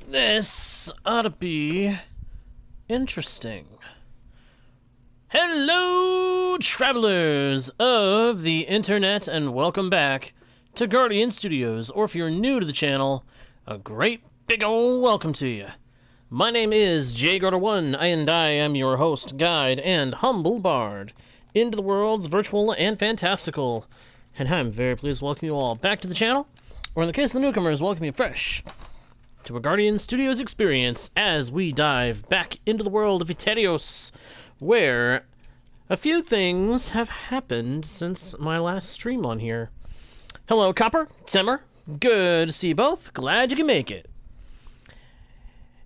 This ought to be interesting. Hello, travelers of the internet, and welcome back to Guardian Studios, or if you're new to the channel, a great big ol' welcome to you. My name is JGarter1, and I am your host, guide, and humble bard into the worlds virtual and fantastical. And I'm very pleased to welcome you all back to the channel, or in the case of the newcomers, welcome you fresh to a Guardian Studios experience as we dive back into the world of Ytarios, where a few things have happened since my last stream on here. Hello, Copper, Simmer, good to see you both, glad you can make it.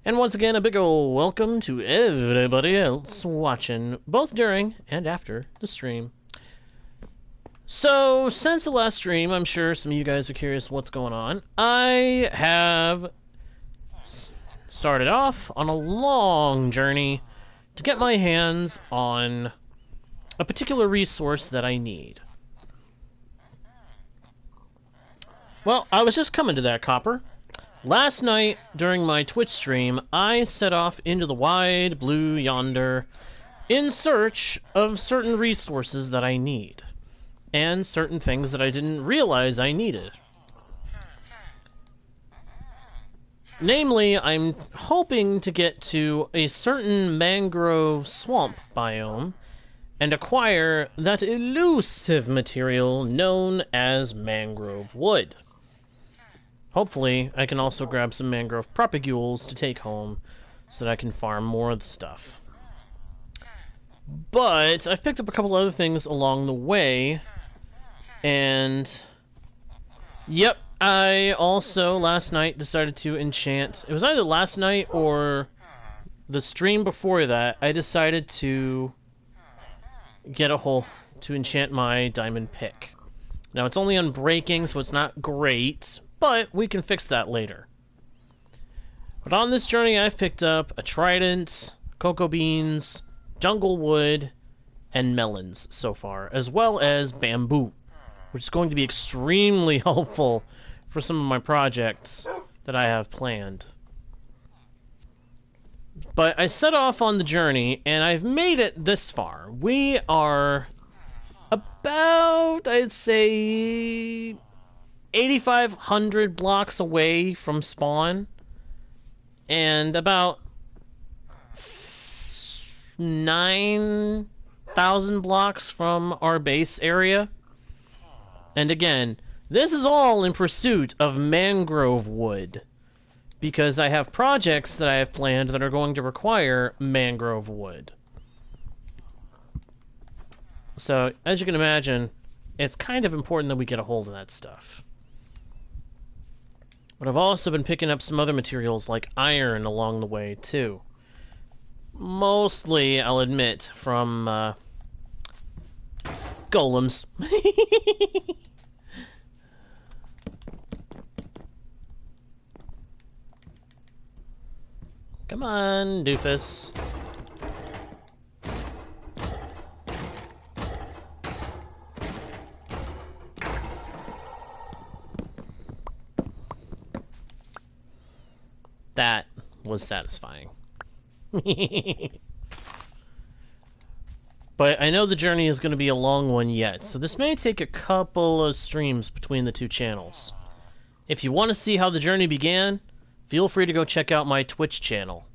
And once again, a big ol' welcome to everybody else watching, both during and after the stream. So, since the last stream, I'm sure some of you guys are curious what's going on. I have started off on a long journey to get my hands on a particular resource that I need. Well, I was just coming to that, Copper. Last night, during my Twitch stream, I set off into the wide blue yonder in search of certain resources that I need, and certain things that I didn't realize I needed. Namely, I'm hoping to get to a certain mangrove swamp biome and acquire that elusive material known as mangrove wood. Hopefully, I can also grab some mangrove propagules to take home so that I can farm more of the stuff. But I've picked up a couple other things along the way, and yep, I also last night decided to enchant. It was either last night or the stream before that. I decided to get a hole to enchant my diamond pick. Now it's only unbreaking, so it's not great, but we can fix that later. But on this journey, I've picked up a trident, cocoa beans, jungle wood, and melons so far, as well as bamboo, which is going to be extremely helpful for some of my projects that I have planned. But I set off on the journey, and I've made it this far. We are about, I'd say, 8,500 blocks away from spawn, and about 9,000 blocks from our base area. And again, this is all in pursuit of mangrove wood, because I have projects that I have planned that are going to require mangrove wood. So, as you can imagine, it's kind of important that we get a hold of that stuff. But I've also been picking up some other materials like iron along the way, too. Mostly, I'll admit, from, golems. Come on, doofus. That was satisfying. But I know the journey is going to be a long one yet, so this may take a couple of streams between the two channels. If you want to see how the journey began, feel free to go check out my Twitch channel.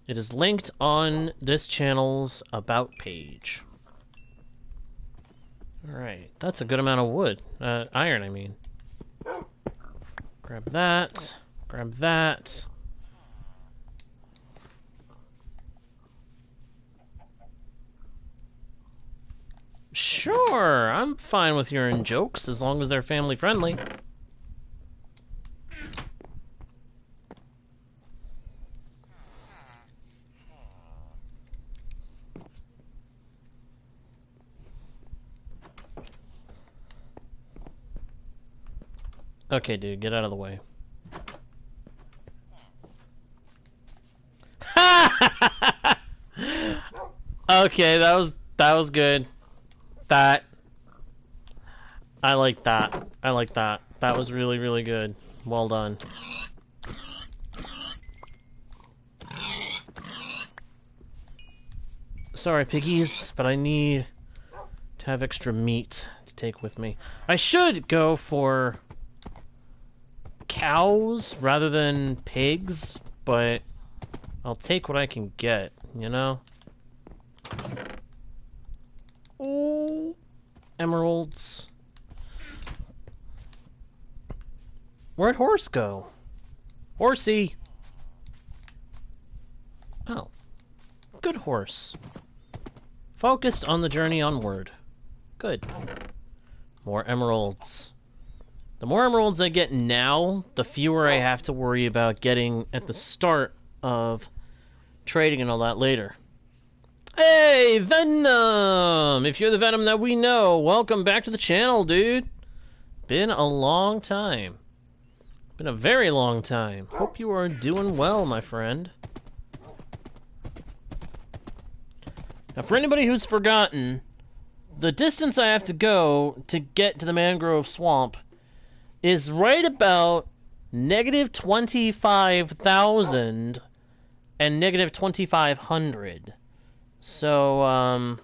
It is linked on this channel's About page. Alright, that's a good amount of wood. Iron, I mean. Grab that. Grab that. Sure, I'm fine with your jokes as long as they're family friendly. Okay, dude, get out of the way. Okay, that was good. That I like that. I like that. That was really, really good. Well done. Sorry, piggies, but I need to have extra meat to take with me. I should go for cows rather than pigs, but I'll take what I can get, you know? Oh, emeralds. Where'd horse go? Horsey! Oh. Good horse. Focused on the journey onward. Good. More emeralds. The more emeralds I get now, the fewer I have to worry about getting at the start of trading and all that later. Hey, Venom! If you're the Venom that we know, welcome back to the channel, dude. Been a long time. Been a very long time. Hope you are doing well, my friend. Now, for anybody who's forgotten, the distance I have to go to get to the mangrove swamp is right about negative 25,000 and negative 2,500. So,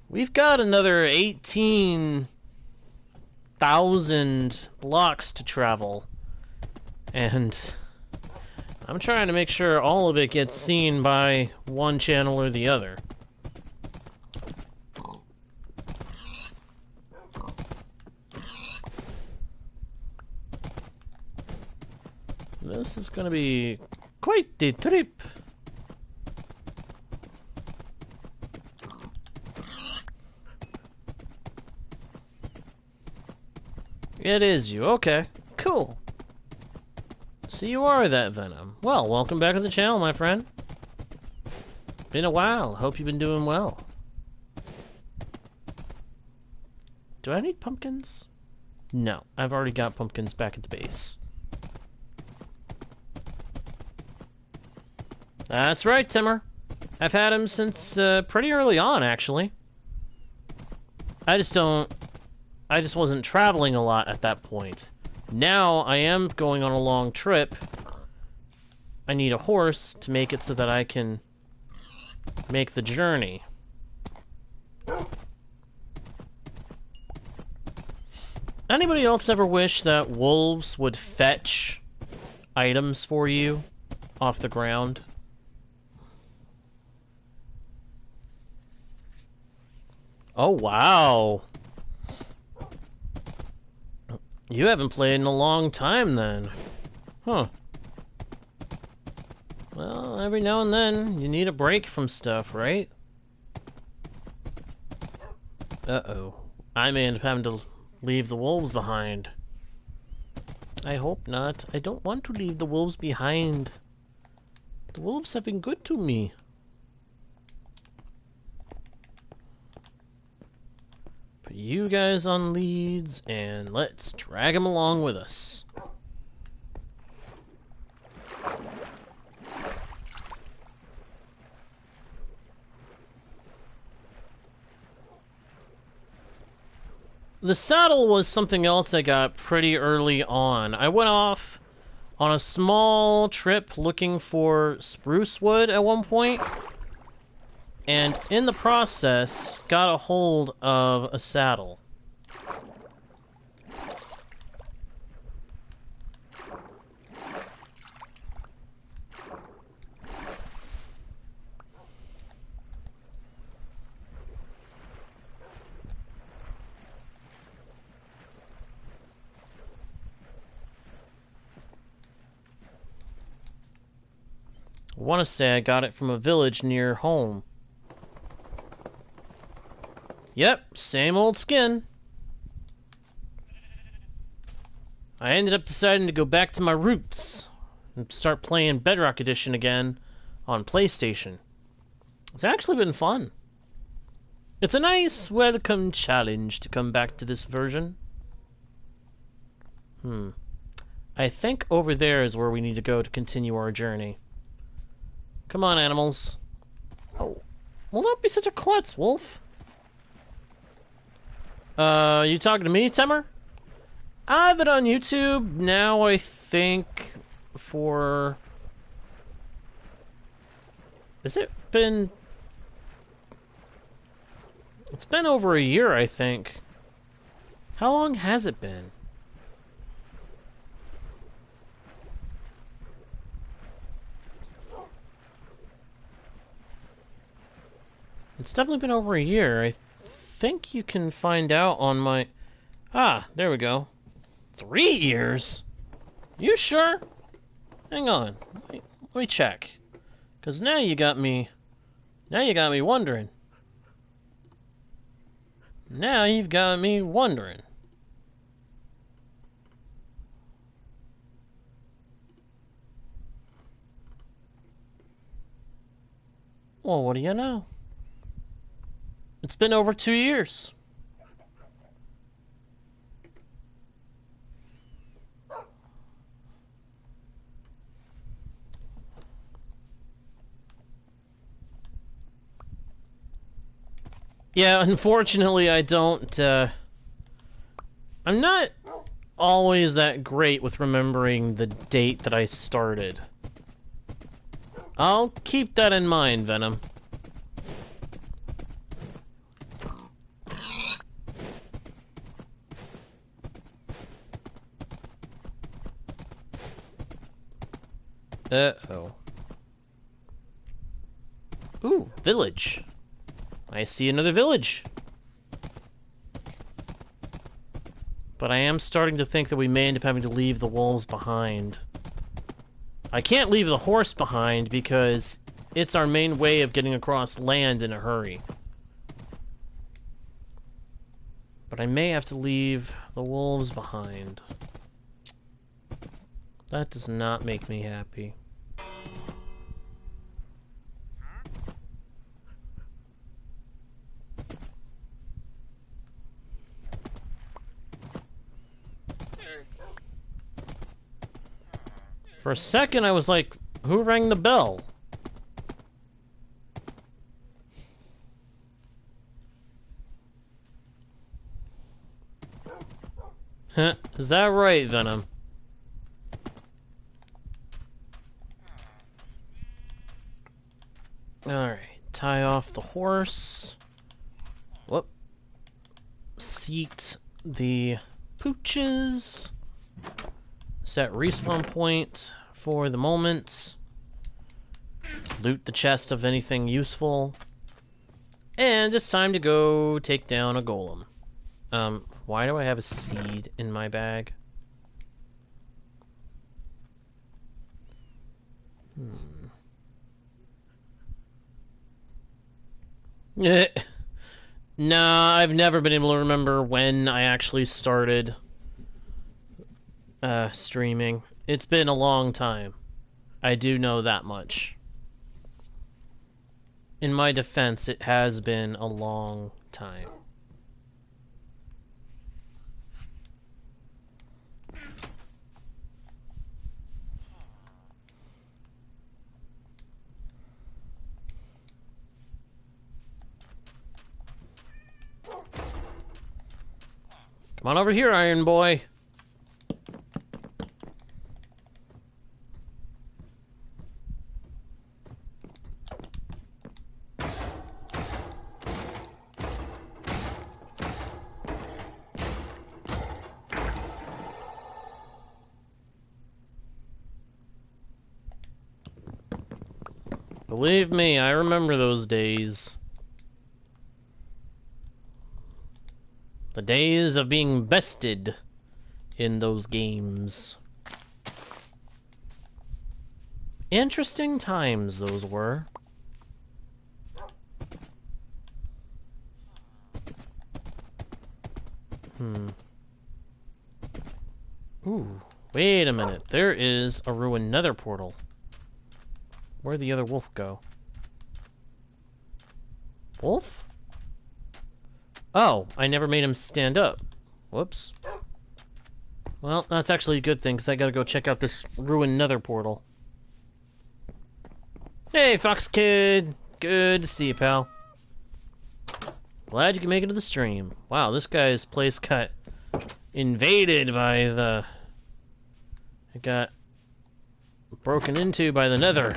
we've got another 18,000 blocks to travel. And I'm trying to make sure all of it gets seen by one channel or the other. This is going to be quite the trip. It is you. Okay. Cool. So you are that Venom. Well, welcome back to the channel, my friend. Been a while. Hope you've been doing well. Do I need pumpkins? No. I've already got pumpkins back at the base. That's right, Timmer. I've had him since pretty early on, actually. I just wasn't traveling a lot at that point. Now I am going on a long trip. I need a horse to make it so that I can make the journey. Anybody else ever wish that wolves would fetch items for you off the ground? Oh, wow. You haven't played in a long time, then. Huh. Well, every now and then, you need a break from stuff, right? Uh-oh. I may end up having to leave the wolves behind. I hope not. I don't want to leave the wolves behind. The wolves have been good to me. Put you guys on leads, and let's drag them along with us. The saddle was something else I got pretty early on. I went off on a small trip looking for spruce wood at one point, and in the process got a hold of a saddle. I want to say I got it from a village near home. Yep, same old skin. I ended up deciding to go back to my roots and start playing Bedrock Edition again on PlayStation. It's actually been fun. It's a nice welcome challenge to come back to this version. I think over there is where we need to go to continue our journey. Come on, animals. Oh, well, don't be such a klutz, wolf. You talking to me, Timmer? I've been on YouTube now, I think, for... Has it been It's been over a year, I think. How long has it been? It's definitely been over a year. I think you can find out on my... Ah, there we go. 3 years? You sure? Hang on. Let me check. Because now you got me... Now you got me wondering. Now you've got me wondering. Well, what do you know? It's been over 2 years. Yeah, unfortunately I don't, I'm not always that great with remembering the date that I started. I'll keep that in mind, Venom. Uh-oh. Ooh, village. I see another village. But I am starting to think that we may end up having to leave the wolves behind. I can't leave the horse behind because it's our main way of getting across land in a hurry. But I may have to leave the wolves behind. That does not make me happy. For a second, I was like, who rang the bell? Huh, is that right, Venom? Alright, tie off the horse. Whoop. Seat the pooches. Set respawn point for the moment. Loot the chest of anything useful. And it's time to go take down a golem. Why do I have a seed in my bag? Nah, I've never been able to remember when I actually started streaming. It's been a long time. I do know that much. In my defense, it has been a long time. Come on over here, Iron Boy. Believe me, I remember those days. The days of being bested in those games. Interesting times those were. Ooh, wait a minute. There is a ruined nether portal. Where'd the other wolf go? Wolf? Oh, I never made him stand up. Whoops. Well, that's actually a good thing, because I gotta go check out this ruined nether portal. Hey, Fox Kid! Good to see you, pal. Glad you can make it to the stream. Wow, this guy's place got invaded by the... It got broken into by the nether.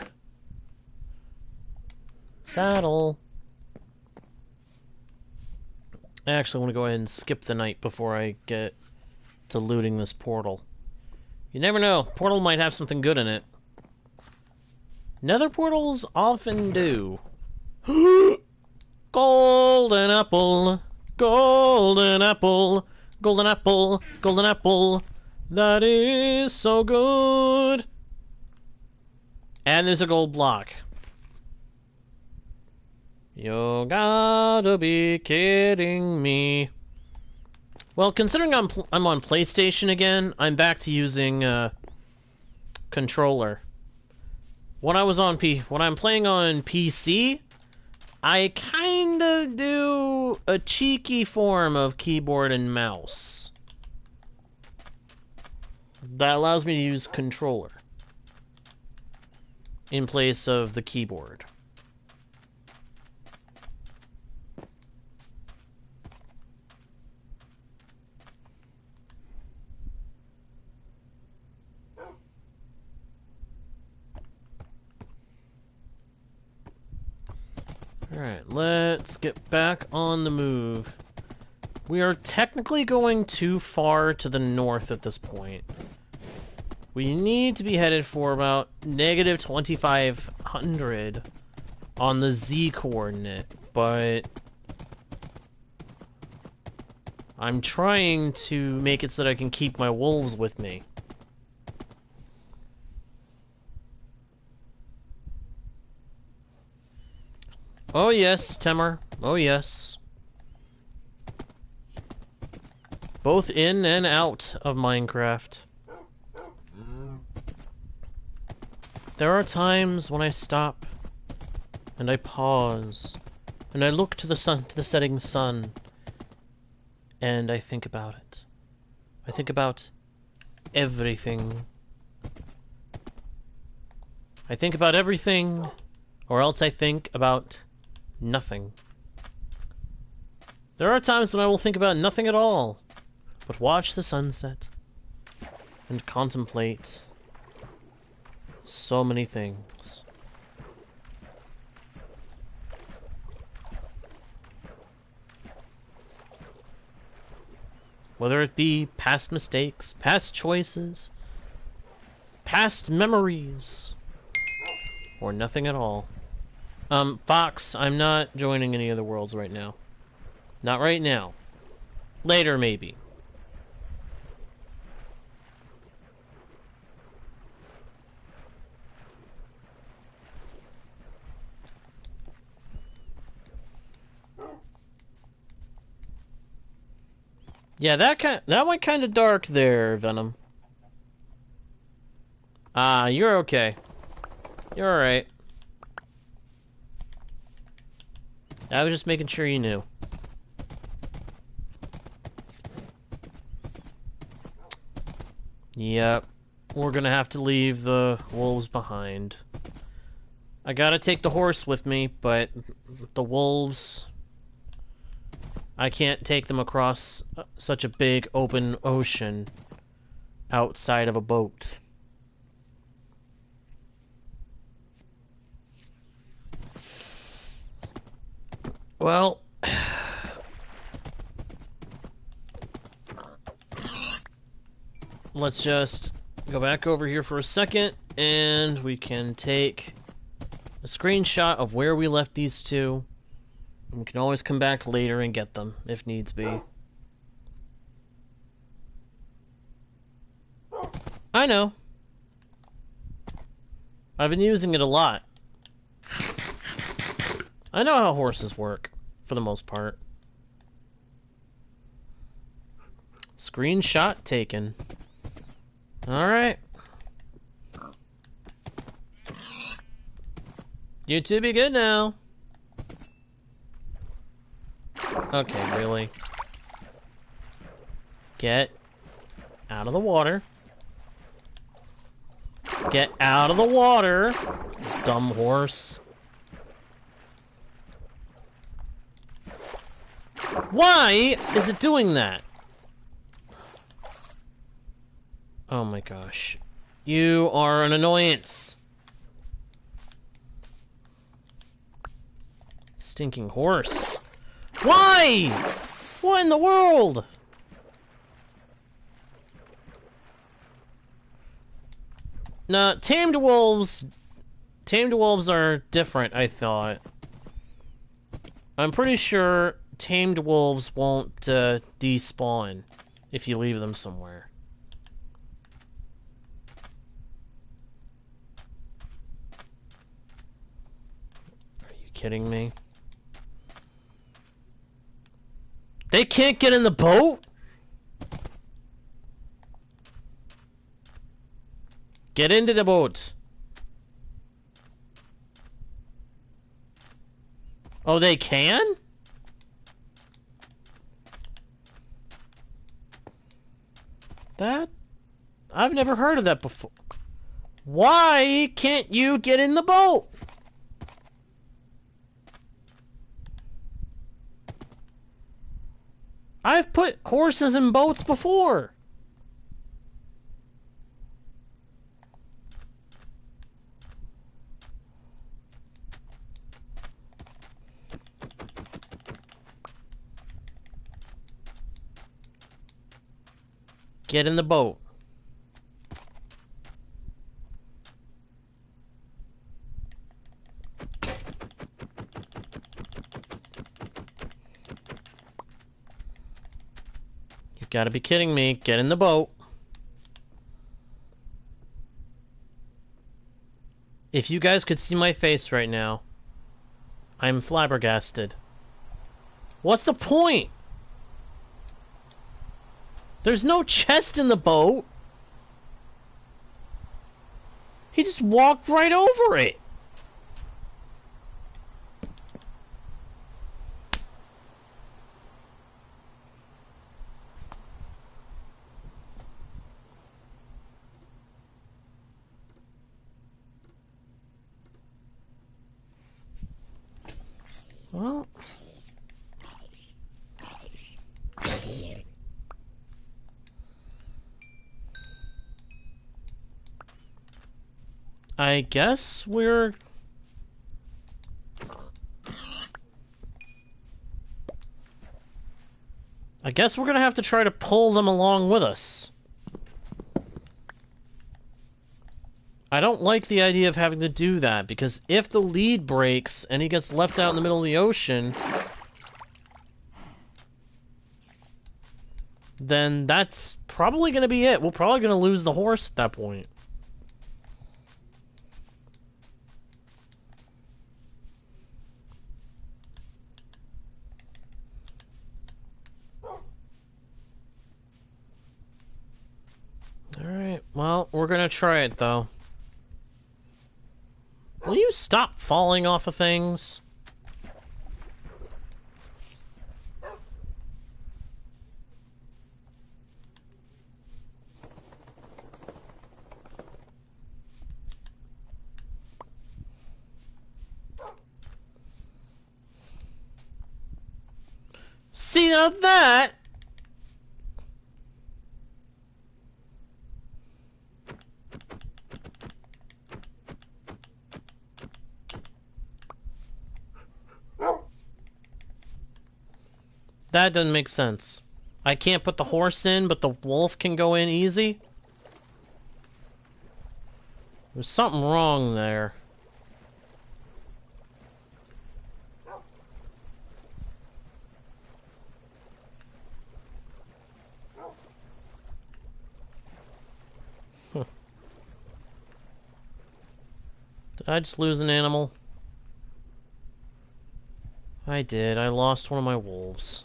Saddle. I actually want to go ahead and skip the night before I get to looting this portal. You never know, portal might have something good in it. Nether portals often do. Golden apple, golden apple, golden apple, golden apple. That is so good. And there's a gold block. You gotta be kidding me. Well, considering I'm on PlayStation again, I'm back to using controller. When I'm playing on PC, I kind of do a cheeky form of keyboard and mouse. That allows me to use controller in place of the keyboard. Alright, let's get back on the move. We are technically going too far to the north at this point. We need to be headed for about negative 2,500 on the Z coordinate, but I'm trying to make it so that I can keep my wolves with me. Oh yes, Temur. Oh yes. Both in and out of Minecraft. There are times when I stop, and I pause, and I look to the setting sun, and I think about it. I think about everything. I think about everything, or else I think about nothing. There are times when I will think about nothing at all, but watch the sunset and contemplate so many things. Whether it be past mistakes, past choices, past memories, or nothing at all. Fox, I'm not joining any of the worlds right now. Not right now. Later, maybe. Yeah, that went kind of dark there, Venom. Ah, you're okay. You're alright. I was just making sure you knew. Yep. We're gonna have to leave the wolves behind. I gotta take the horse with me, but the wolves... I can't take them across such a big open ocean outside of a boat. Well... let's just go back over here for a second, and we can take a screenshot of where we left these two. And we can always come back later and get them, if needs be. I know. I've been using it a lot. I know how horses work, for the most part. Screenshot taken. Alright. You two be good now. Okay, really? Get out of the water. Get out of the water, dumb horse. Why is it doing that? Oh my gosh. You are an annoyance. Stinking horse. Why? What in the world? No, tamed wolves are different, I thought. I'm pretty sure tamed wolves won't despawn if you leave them somewhere. Are you kidding me? They can't get in the boat? Get into the boat. Oh, they can? That... I've never heard of that before. Why can't you get in the boat? I've put horses in boats before. Get in the boat. You've got to be kidding me. Get in the boat. If you guys could see my face right now, I'm flabbergasted. What's the point? There's no chest in the boat. He just walked right over it. Well... I guess we're... I guess we're gonna have to try to pull them along with us. I don't like the idea of having to do that, because if the lead breaks and he gets left out in the middle of the ocean, then that's probably gonna be it. We're probably gonna lose the horse at that point. Alright, well, we're gonna try it, though. Will you stop falling off of things? See, now that... That doesn't make sense. I can't put the horse in, but the wolf can go in easy? There's something wrong there. Huh. Did I just lose an animal? I did. I lost one of my wolves.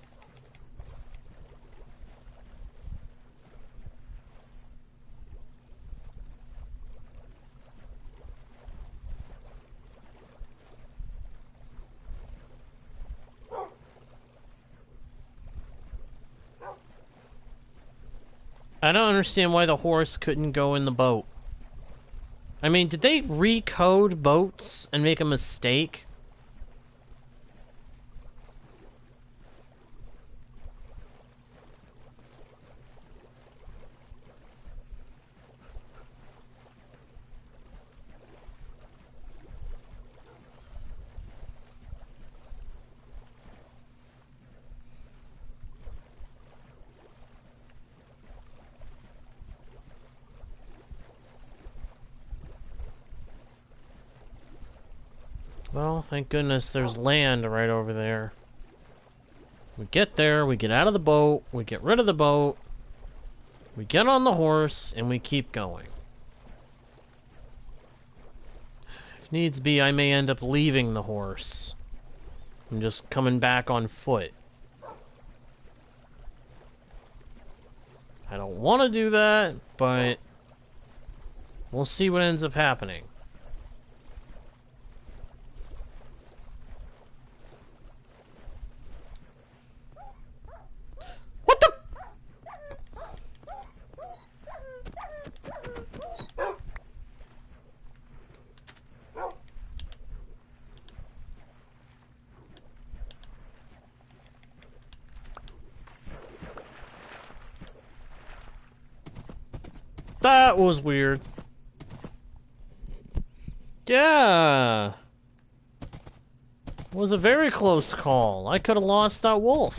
I don't understand why the horse couldn't go in the boat. I mean, did they recode boats and make a mistake? Well, thank goodness there's land right over there. We get there, we get out of the boat, we get rid of the boat, we get on the horse, and we keep going. If needs be, I may end up leaving the horse and just coming back on foot. I don't want to do that, but we'll see what ends up happening. What the? That was weird. Yeah. It was a very close call. I could have lost that wolf.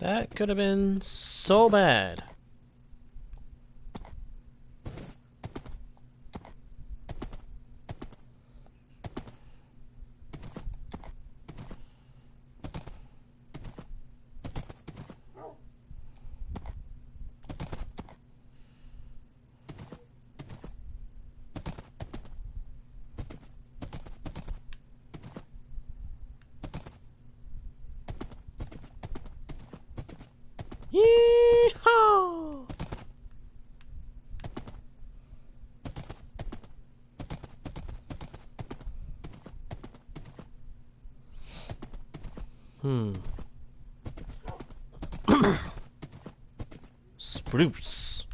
That could have been so bad. Yee-haw! Spruce.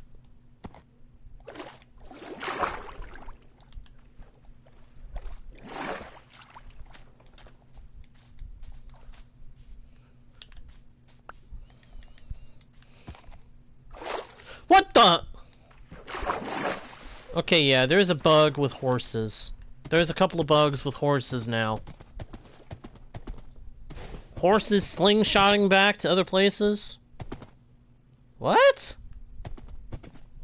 What the? Okay, yeah, there's a bug with horses. There's a couple of bugs with horses now. Horses slingshotting back to other places? What?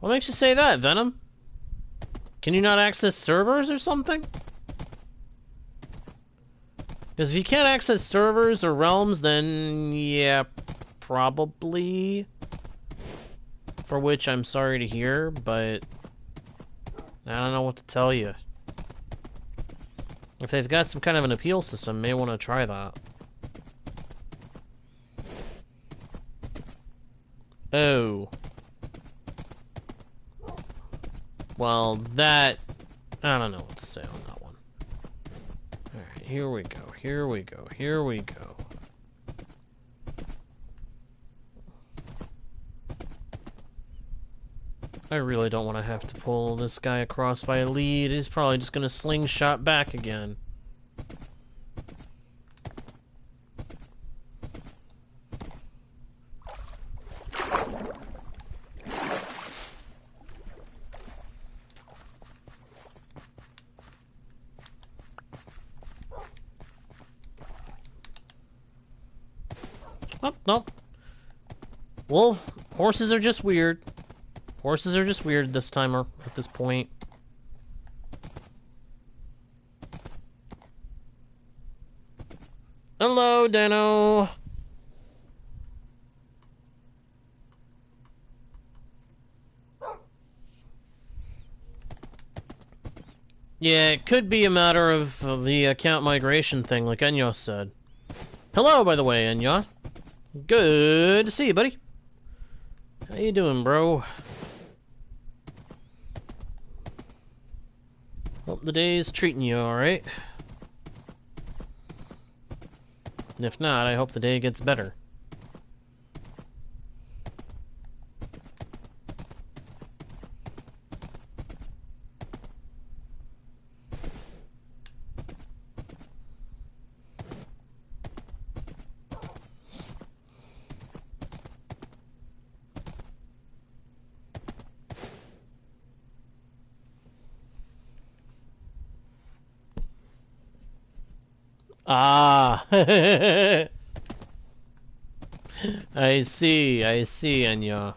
What makes you say that, Venom? Can you not access servers or something? Because if you can't access servers or realms, then yeah, probably. For which I'm sorry to hear, but I don't know what to tell you. If they've got some kind of an appeal system, may want to try that. Oh. Well, that... I don't know what to say on that one. Alright, here we go, here we go, here we go. I really don't want to have to pull this guy across by a lead. He's probably just going to slingshot back again. Oh, no. Well, horses are just weird. Horses are just weird this time or at this point. Hello, Dano. Yeah, it could be a matter of the account migration thing, like Enyos said. Hello, by the way, Enyos. Good to see you, buddy. How you doing, bro? Hope the day's treating you alright. And if not, I hope the day gets better. Ah! I see, Anya.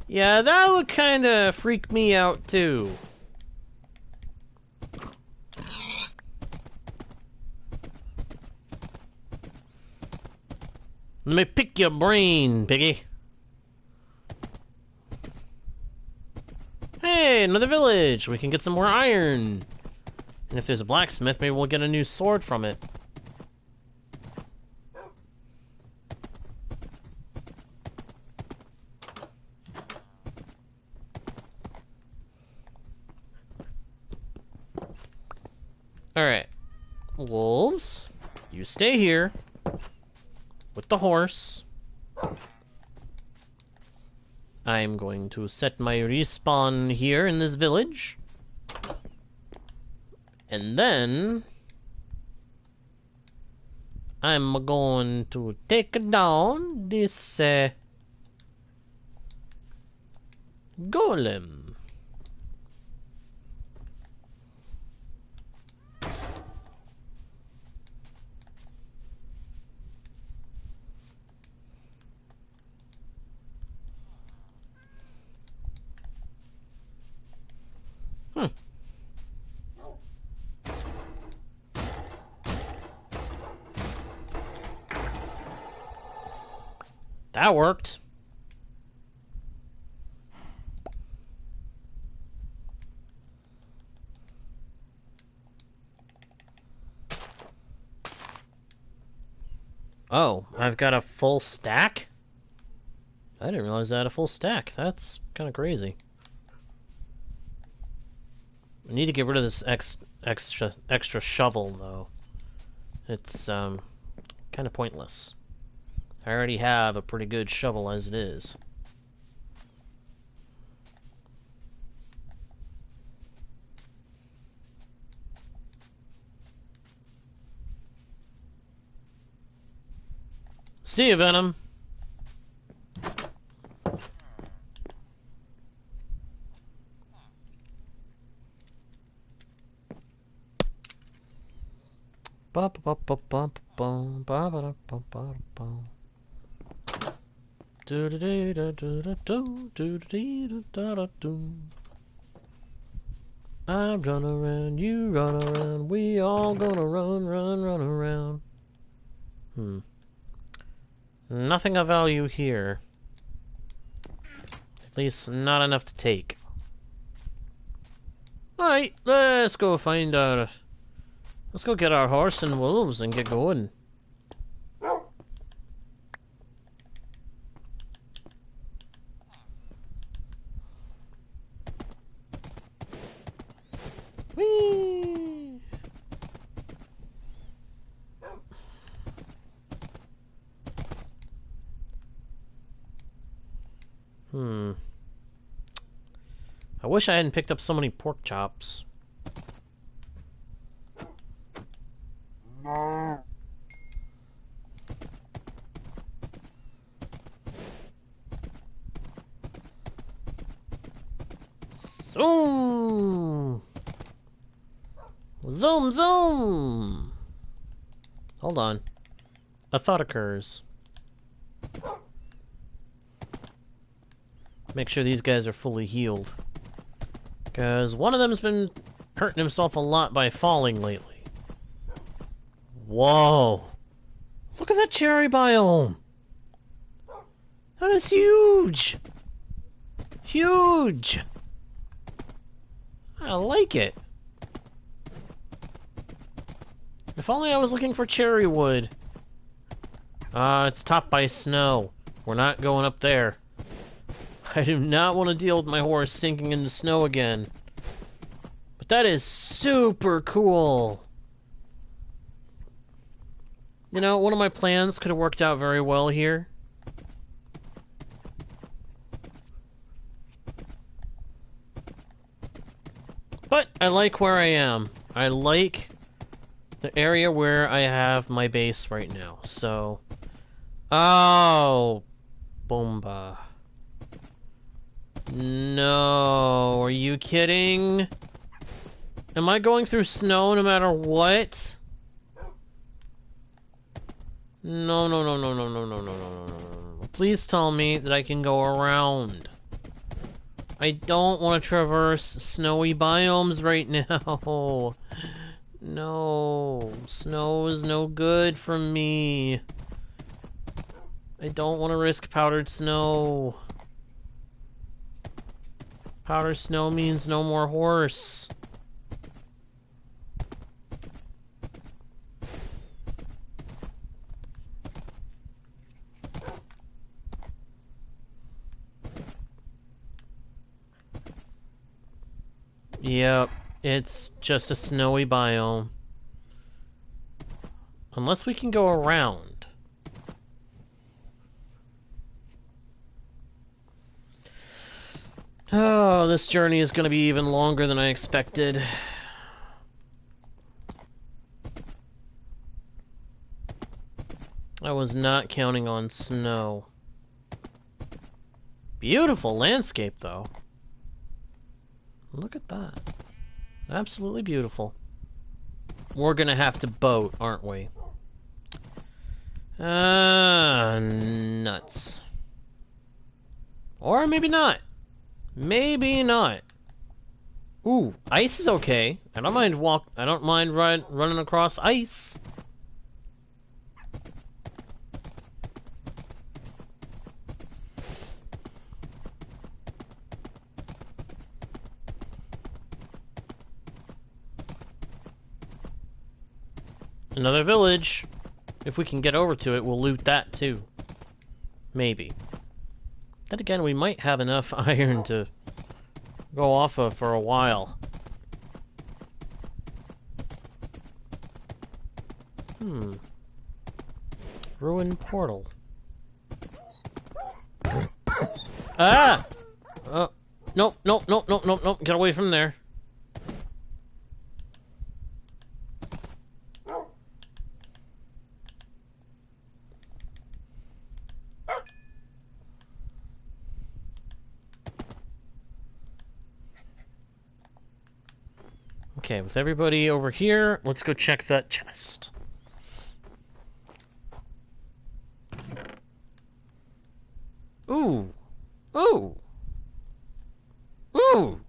Yeah, that would kinda freak me out, too. Let me pick your brain, piggy. Hey, another village! We can get some more iron! And if there's a blacksmith, maybe we'll get a new sword from it. Alright. Wolves, you stay here with the horse. I'm going to set my respawn here in this village. And then I'm going to take down this golem. That worked. Oh, I've got a full stack? I didn't realize I had a full stack. That's kind of crazy. I need to get rid of this extra shovel, though. It's kind of pointless. I already have a pretty good shovel as it is. See you, Venom. I run around, you run around, we all gonna run around. Nothing of value here. At least not enough to take. Alright, let's go find our... Let's go get our horse and wolves and get going. Whee! I wish I hadn't picked up so many pork chops. Zoom! Zoom, zoom! Hold on. A thought occurs. Make sure these guys are fully healed. Because one of them's been hurting himself a lot by falling lately. Whoa! Look at that cherry biome! That is huge! Huge! I like it. If only I was looking for cherry wood. It's topped by snow. We're not going up there. I do not want to deal with my horse sinking in the snow again. But that is super cool. You know, one of my plans could have worked out very well here. But I like where I am. I like the area where I have my base right now. So, oh, bomba. No, are you kidding? Am I going through snow no matter what? No, no, no, no, no, no, no, no, no, no, no, no. Please tell me that I can go around. I don't want to traverse snowy biomes right now. No, snow is no good for me. I don't want to risk powdered snow. Powdered snow means no more horse. Yep, it's just a snowy biome. Unless we can go around. Oh, this journey is going to be even longer than I expected. I was not counting on snow. Beautiful landscape, though. Look at that. Absolutely beautiful. We're gonna have to boat, aren't we? Nuts. Or maybe not. Maybe not. Ooh, ice is okay. I don't mind running across ice. Another village. If we can get over to it, we'll loot that too. Maybe. Then again, we might have enough iron to go off of for a while. Ruined portal. Ah! Nope, nope, nope, nope, nope, nope. Get away from there. Okay, with everybody over here, let's go check that chest. Ooh. Ooh. Ooh.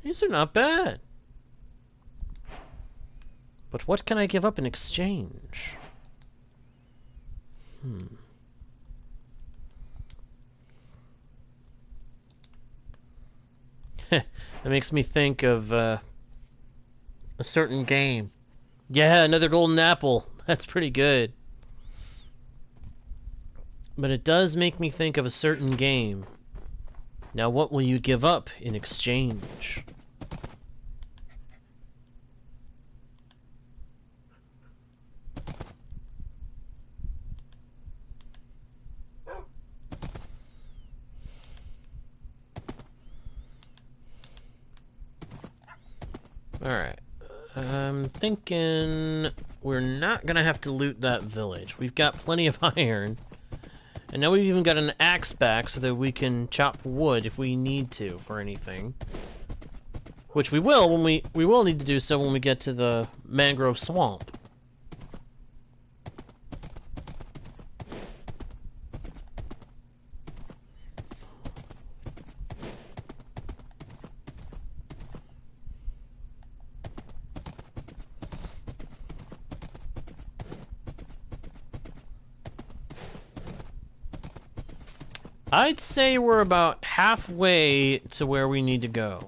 These are not bad. But what can I give up in exchange? That makes me think of a certain game. Yeah, another golden apple. That's pretty good. But it does make me think of a certain game. Now, what will you give up in exchange? Alright. I'm thinking we're not gonna have to loot that village. We've got plenty of iron. And now we've even got an axe back so that we can chop wood if we need to for anything. Which we will when we will need to do so when we get to the mangrove swamp. I'd say we're about halfway to where we need to go.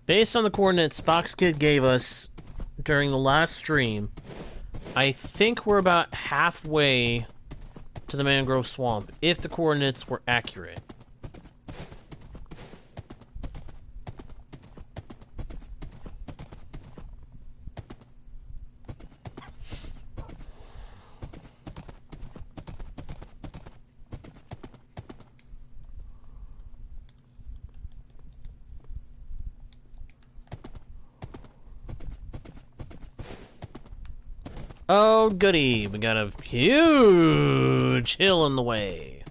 Based on the coordinates Foxkid gave us during the last stream, I think we're about halfway to the mangrove swamp, if the coordinates were accurate. Oh, goody. We got a huge hill in the way.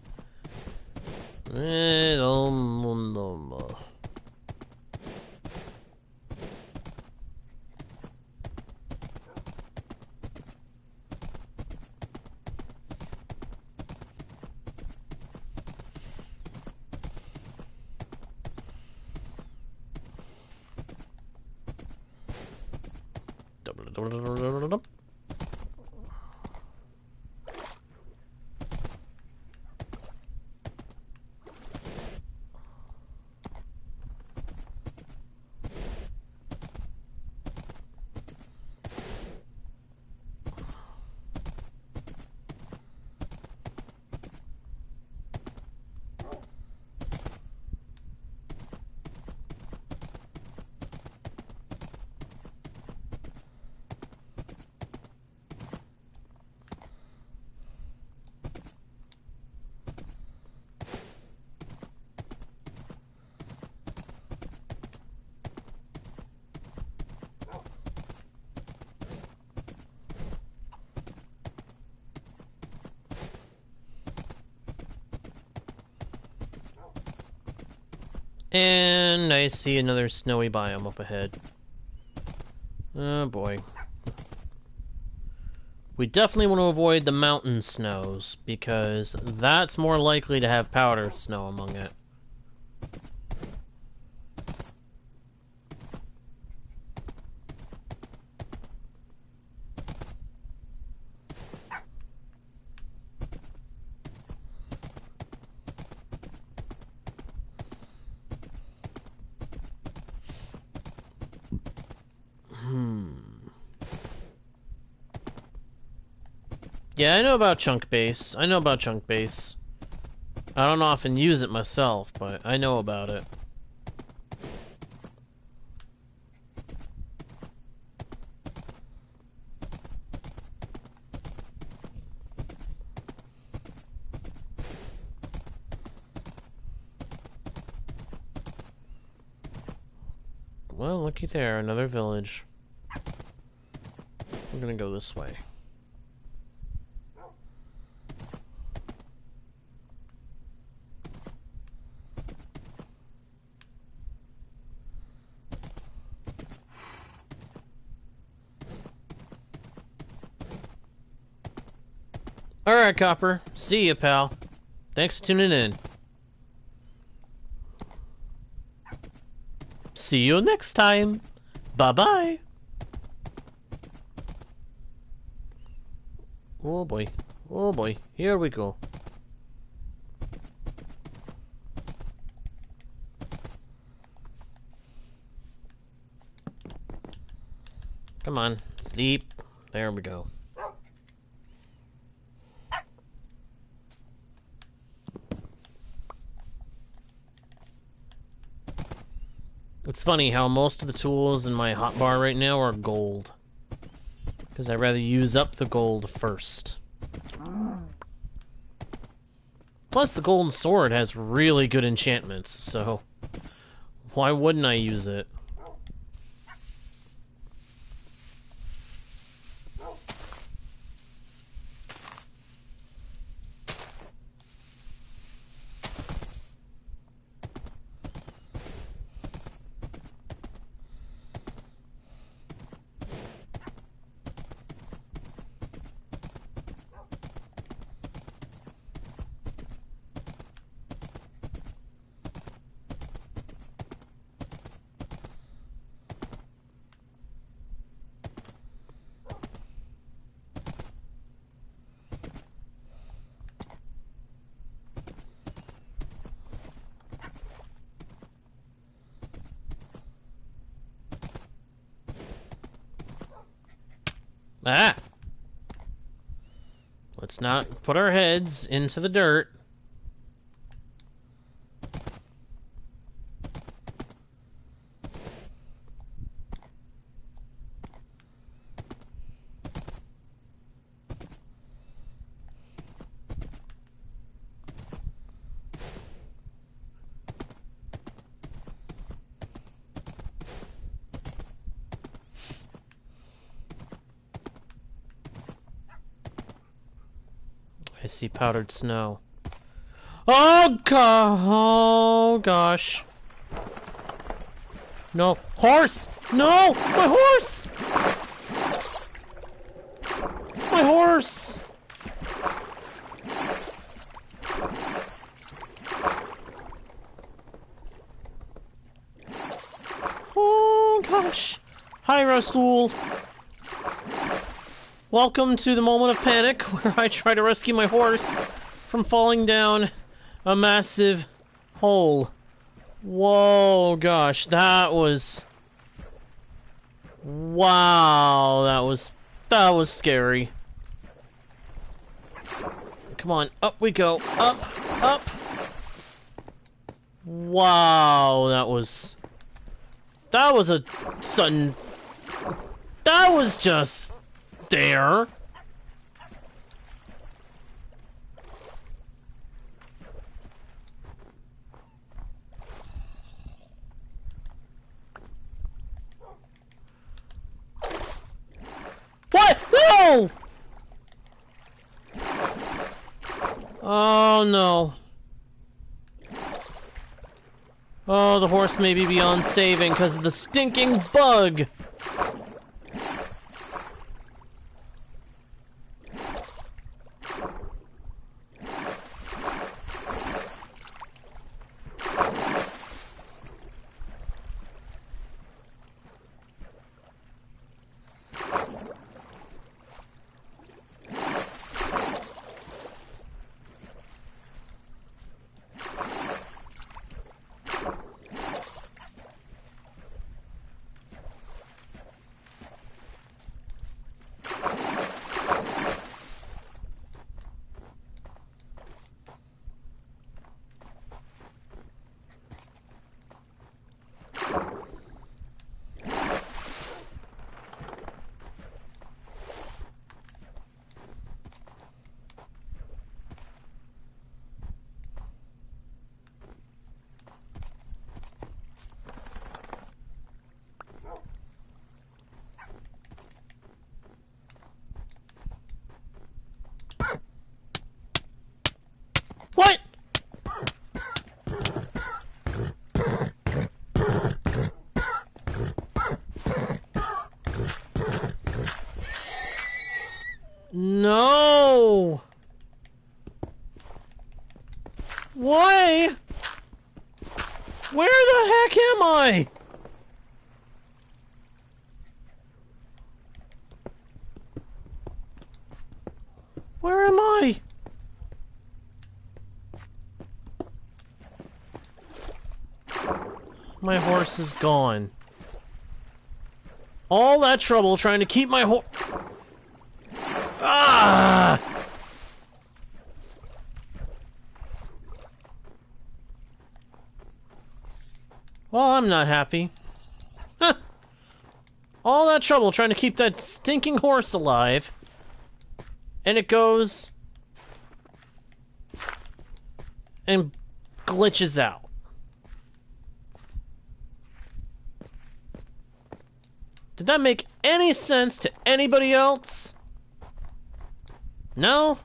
And I see another snowy biome up ahead. Oh boy. We definitely want to avoid the mountain snows, because that's more likely to have powdered snow among it. Yeah, I know about chunk base. I don't often use it myself, but I know about it. Well, looky there, another village. We're gonna go this way. Alright, Copper. See ya, pal. Thanks for tuning in. See you next time. Bye-bye. Oh boy. Oh boy. Here we go. Come on. Sleep. There we go. It's funny how most of the tools in my hotbar right now are gold. Because I'd rather use up the gold first. Plus, the golden sword has really good enchantments, so why wouldn't I use it? Ah! Let's not put our heads into the dirt. I see powdered snow. Oh gosh. No. Horse! No! My horse! My horse! Oh gosh. Hi, Rasul. Welcome to the moment of panic where I try to rescue my horse from falling down a massive hole. Whoa, gosh, that was... Wow, that was scary. Come on, up we go. Up, up. Wow, that was a sudden... That was just there. What? No! Oh no. Oh, the horse may be beyond saving because of the stinking bug. What? No. Why? Where the heck am I? Where am I? My horse is gone. All that trouble trying to keep my horse... Ah! Well, I'm not happy. Huh. All that trouble trying to keep that stinking horse alive. And it goes... and glitches out. Did that make any sense to anybody else? No?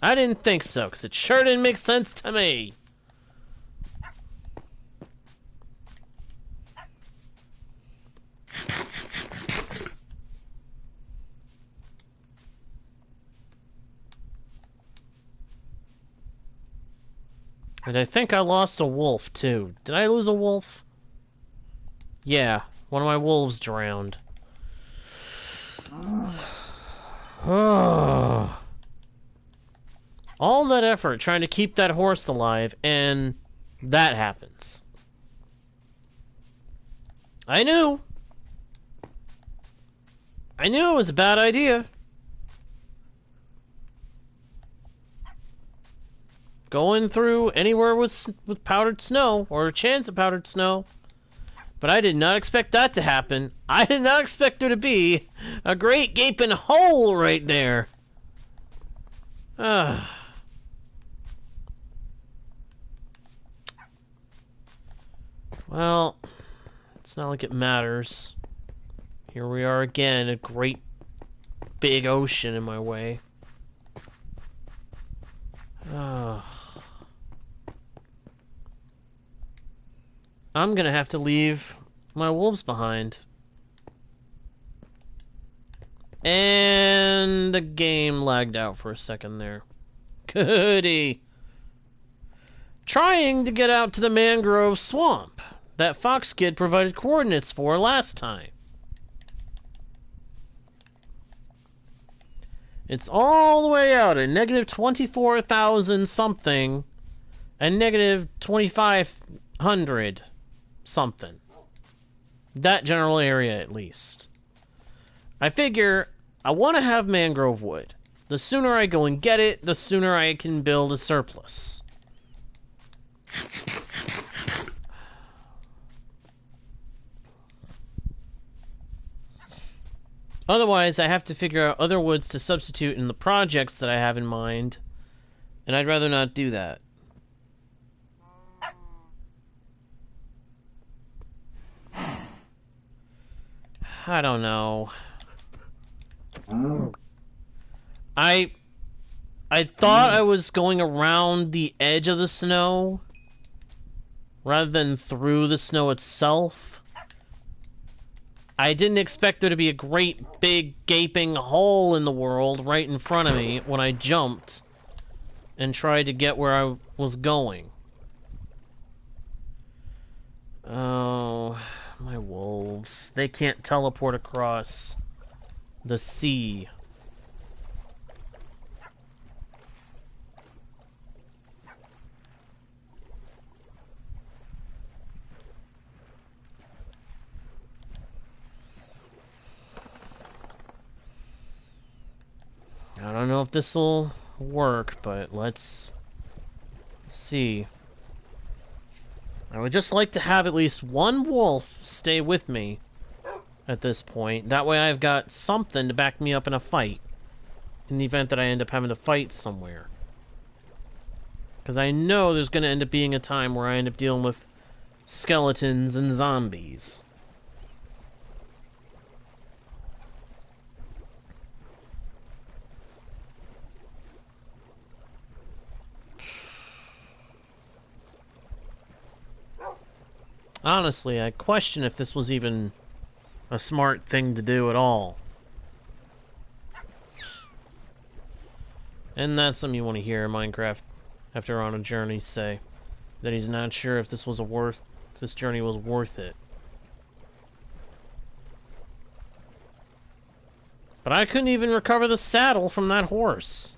I didn't think so, because it sure didn't make sense to me. And I think I lost a wolf, too. Did I lose a wolf? Yeah, one of my wolves drowned. Oh. All that effort trying to keep that horse alive, and that happens. I knew it was a bad idea. Going through anywhere with powdered snow, or a chance of powdered snow. But I did not expect that to happen. I did not expect there to be a great gaping hole right there. Well, it's not like it matters. Here we are again, a great big ocean in my way. I'm gonna have to leave my wolves behind. And the game lagged out for a second there. Goody. Trying to get out to the mangrove swamp that Fox Kid provided coordinates for last time. It's all the way out at negative 24,000 something and negative 2,500 something. That general area, at least. I figure I want to have mangrove wood. The sooner I go and get it, the sooner I can build a surplus. Otherwise, I have to figure out other woods to substitute in the projects that I have in mind, and I'd rather not do that. I don't know. I thought I was going around the edge of the snow rather than through the snow itself. I didn't expect there to be a great big gaping hole in the world right in front of me when I jumped and tried to get where I was going. Oh, my wolves. They can't teleport across the sea. I don't know if this will work, but let's see. I would just like to have at least one wolf stay with me at this point. That way I've got something to back me up in a fight, in the event that I end up having to fight somewhere. Because I know there's going to end up being a time where I end up dealing with skeletons and zombies. Honestly, I question if this was even a smart thing to do at all. And that's something you want to hear Minecraft after on a journey say that he's not sure if this journey was worth it. But I couldn't even recover the saddle from that horse.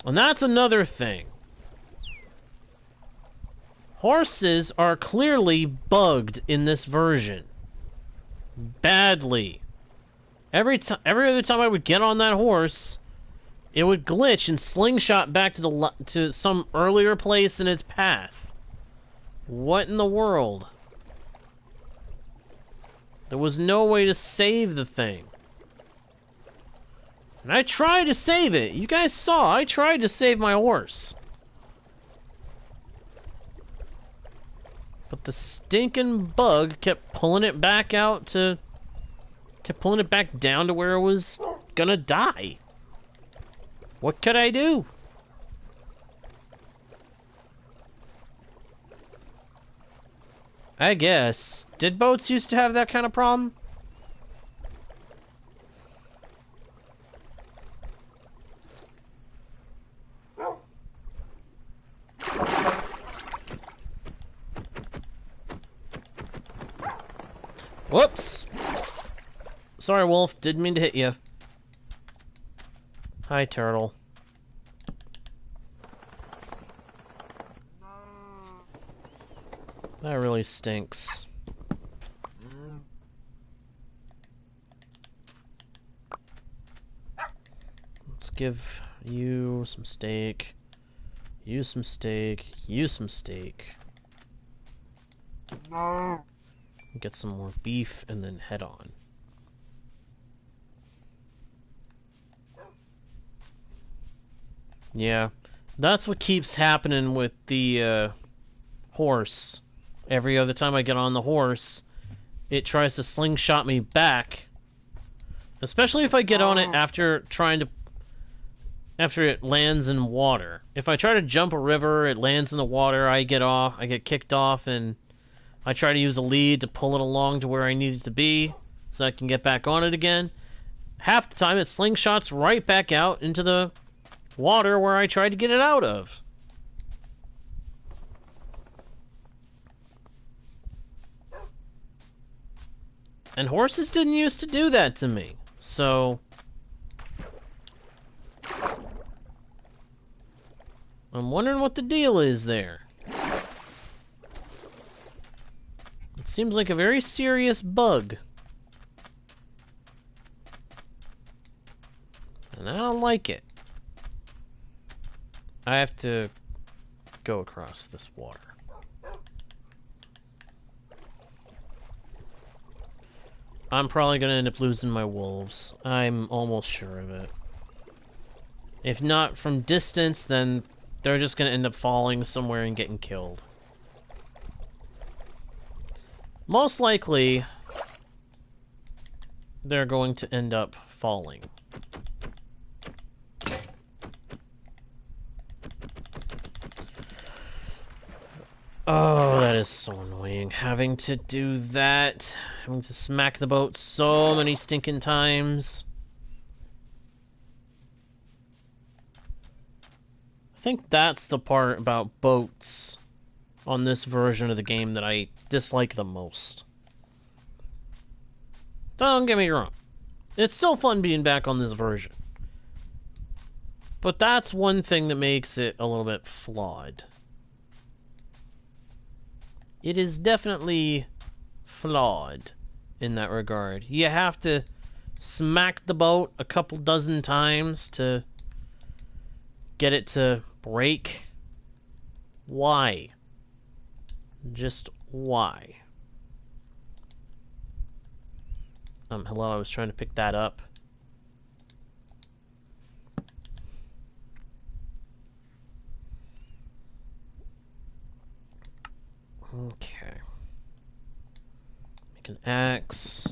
And that's another thing. Horses are clearly bugged in this version. Badly. Every other time I would get on that horse, it would glitch and slingshot back to some earlier place in its path. What in the world? There was no way to save the thing. And I tried to save it. You guys saw, I tried to save my horse. But the stinking bug kept pulling it back down to where it was gonna die. What could I do? I guess. Did boats used to have that kind of problem? Whoops! Sorry, Wolf. Didn't mean to hit you. Hi, Turtle. That really stinks. Let's give you some steak. You some steak. You some steak. Get some more beef and then head on. Yeah, that's what keeps happening with the horse. Every other time I get on the horse, it tries to slingshot me back. Especially if I get on it after it lands in water. If I try to jump a river, it lands in the water, I get kicked off, and I try to use a lead to pull it along to where I need it to be, so I can get back on it again. Half the time it slingshots right back out into the water where I tried to get it out of. And horses didn't used to do that to me, so... I'm wondering what the deal is there. It seems like a very serious bug. And I don't like it. I have to go across this water. I'm probably gonna end up losing my wolves. I'm almost sure of it. If not from distance, then they're just gonna end up falling somewhere and getting killed. Most likely, they're going to end up falling. Oh, that is so annoying. Having to do that. Having to smack the boat so many stinking times. I think that's the part about boats on this version of the game that I dislike the most. Don't get me wrong. It's still fun being back on this version. But that's one thing that makes it a little bit flawed. It is definitely flawed in that regard. You have to smack the boat a couple dozen times to get it to break. Why? Just why? Hello, I was trying to pick that up. Okay. Make an axe.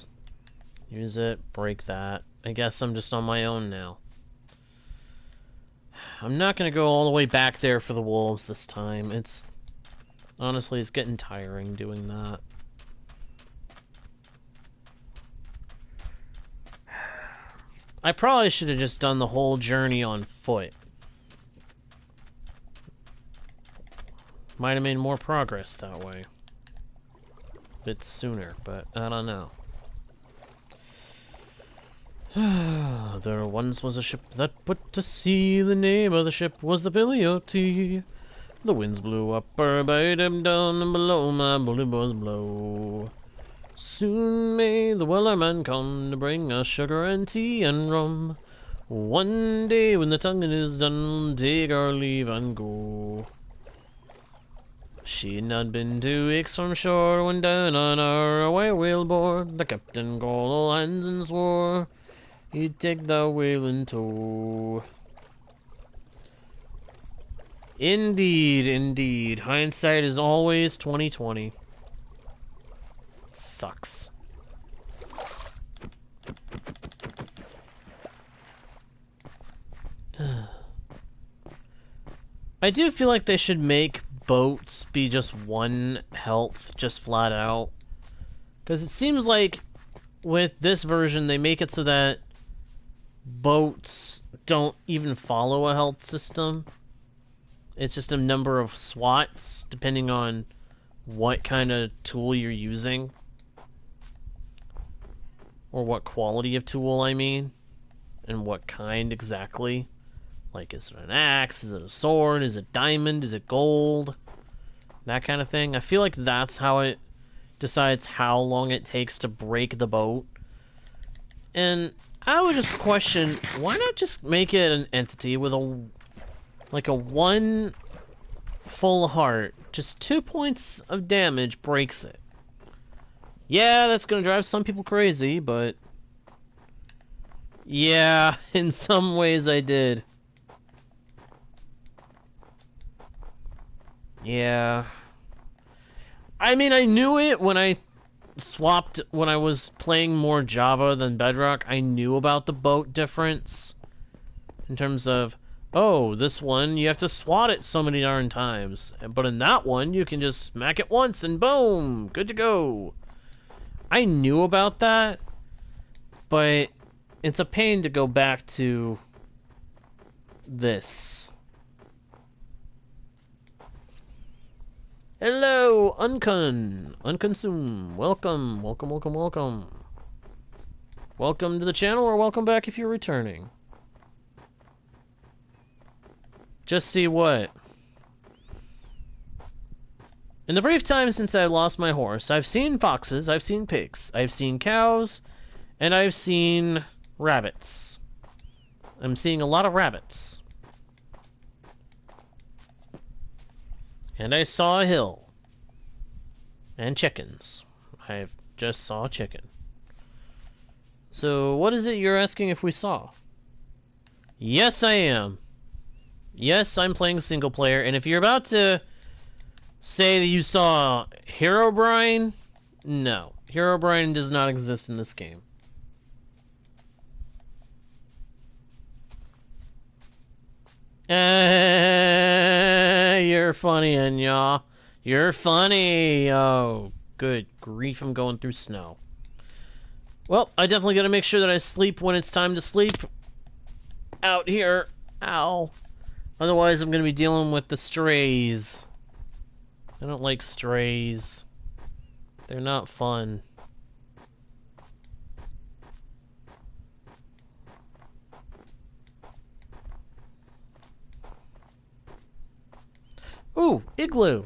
Use it. Break that. I guess I'm just on my own now. I'm not gonna go all the way back there for the wolves this time. Honestly, it's getting tiring doing that. I probably should have just done the whole journey on foot. Might have made more progress that way. A bit sooner, but I don't know. There once was a ship that put to sea. The name of the ship was the Billy O.T. The winds blew up her, bade him down, and below my bully boys blow. Soon may the wellerman come to bring us sugar and tea and rum. One day when the tonguing is done, we'll take our leave and go. She'd not been 2 weeks from shore when down on our away whale board the captain called all hands and swore he'd take the whale in tow. Indeed, indeed. Hindsight is always 20/20. Sucks. I do feel like they should make boats be just 1 health, just flat out. Because it seems like with this version, they make it so that boats don't even follow a health system. It's just a number of swats, depending on what kind of tool you're using. Or what quality of tool, I mean. And what kind exactly. Like, is it an axe? Is it a sword? Is it diamond? Is it gold? That kind of thing. I feel like that's how it decides how long it takes to break the boat. And I would just question, why not just make it an entity with a 1 full heart? Just 2 points of damage breaks it. Yeah, that's gonna drive some people crazy, but... yeah, in some ways I did. Yeah. I mean, I knew it when I was playing more Java than Bedrock. I knew about the boat difference. In terms of, oh, this one, you have to swat it so many darn times. But in that one, you can just smack it once and boom, good to go. I knew about that, but it's a pain to go back to this. Hello, Unconsume. Welcome, welcome, welcome, welcome. Welcome to the channel, or welcome back if you're returning. Just see what? In the brief time since I lost my horse, I've seen foxes, I've seen pigs, I've seen cows, and I've seen rabbits. I'm seeing a lot of rabbits. And I saw a hill. And chickens. I just saw a chicken. So, what is it you're asking if we saw? Yes, I am. Yes, I'm playing single player, and if you're about to say that you saw Herobrine, no. Herobrine does not exist in this game. You're funny, Enya. You're funny. Oh, good grief, I'm going through snow. Well, I definitely gotta make sure that I sleep when it's time to sleep. Out here. Ow. Otherwise, I'm gonna be dealing with the strays. I don't like strays. They're not fun. Ooh, igloo!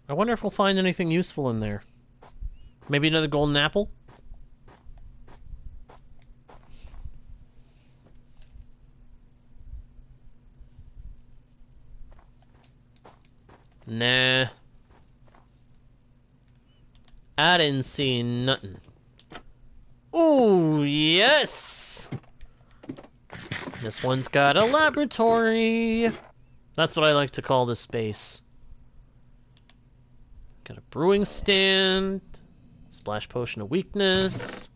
I wonder if we'll find anything useful in there. Maybe another golden apple? Nah. I didn't see nothing. Ooh, yes! This one's got a laboratory. That's what I like to call this space. Got a brewing stand. Splash potion of weakness.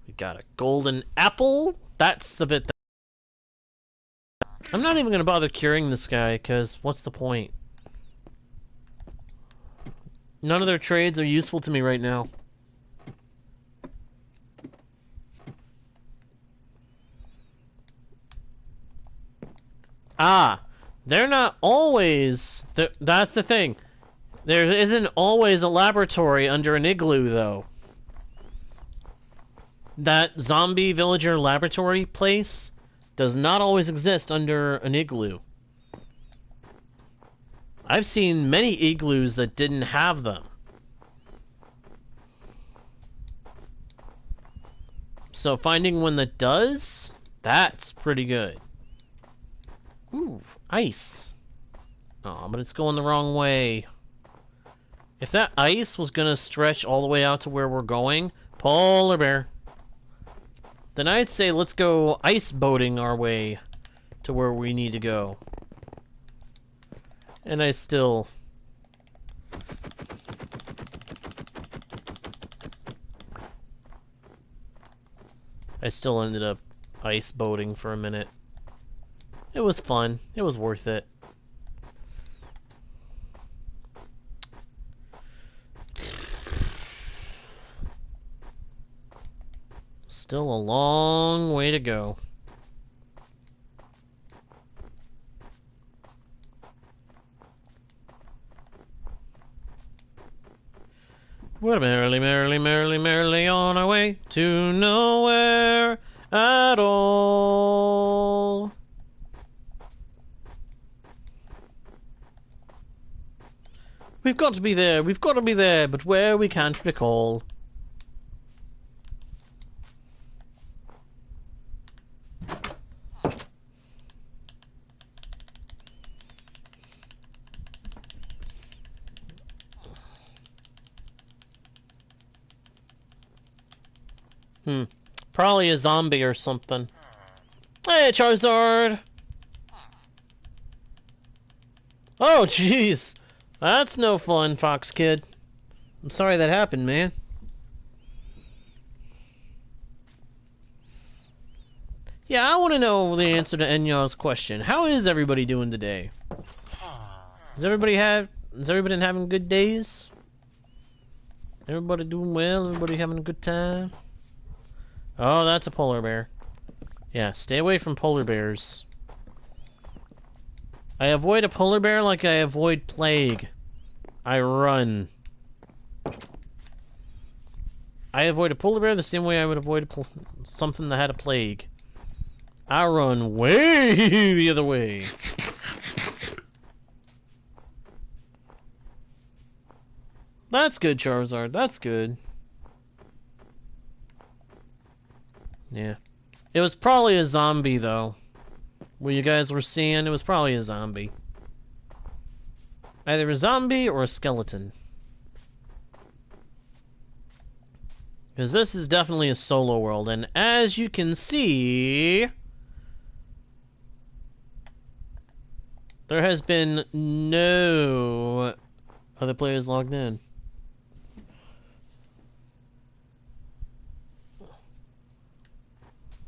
We got a golden apple. That's the bit that... I'm not even going to bother curing this guy, because what's the point? None of their trades are useful to me right now. Ah, they're not always... That's the thing. There isn't always a laboratory under an igloo, though. That zombie villager laboratory place does not always exist under an igloo. I've seen many igloos that didn't have them. So finding one that does, that's pretty good. Ooh, ice. Oh, but it's going the wrong way. If that ice was gonna stretch all the way out to where we're going, polar bear, then I'd say let's go ice boating our way to where we need to go. And I still... ended up ice boating for a minute. It was fun. It was worth it. Still a long way to go. We're merrily, merrily, merrily, merrily on our way to nowhere at all. We've got to be there, but where we can't recall. Probably a zombie or something. Hey, Charizard! Oh, jeez! That's no fun, Fox Kid. I'm sorry that happened, man. Yeah, I want to know the answer to Enya's question. How is everybody doing today? Is everybody having good days? Everybody doing well? Everybody having a good time? Oh, that's a polar bear. Yeah, stay away from polar bears. I avoid a polar bear like I avoid plague. I run. I avoid a polar bear the same way I would avoid something that had a plague. I run way the other way. That's good, Charizard. That's good. Yeah. It was probably a zombie, though. What you guys were seeing, it was probably a zombie. Either a zombie or a skeleton. Because this is definitely a solo world, and as you can see, there has been no other players logged in.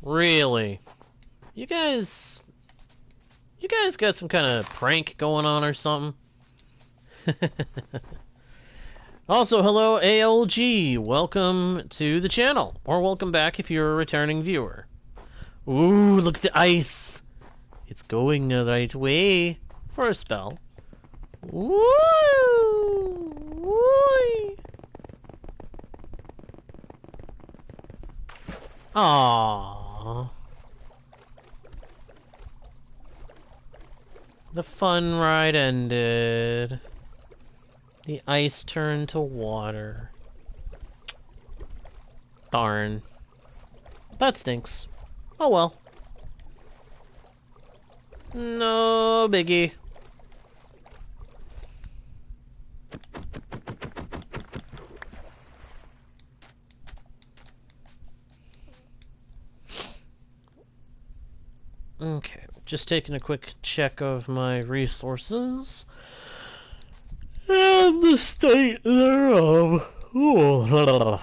Really? You guys got some kind of prank going on or something? Also, hello ALG, welcome to the channel, or welcome back if you're a returning viewer. Ooh, look at the ice! It's going the right way for a spell. Woo! Woo! Aww. The fun ride ended. The ice turned to water. Darn. That stinks. Oh well. No biggie. Okay, just taking a quick check of my resources. And the state thereof. Ooh, I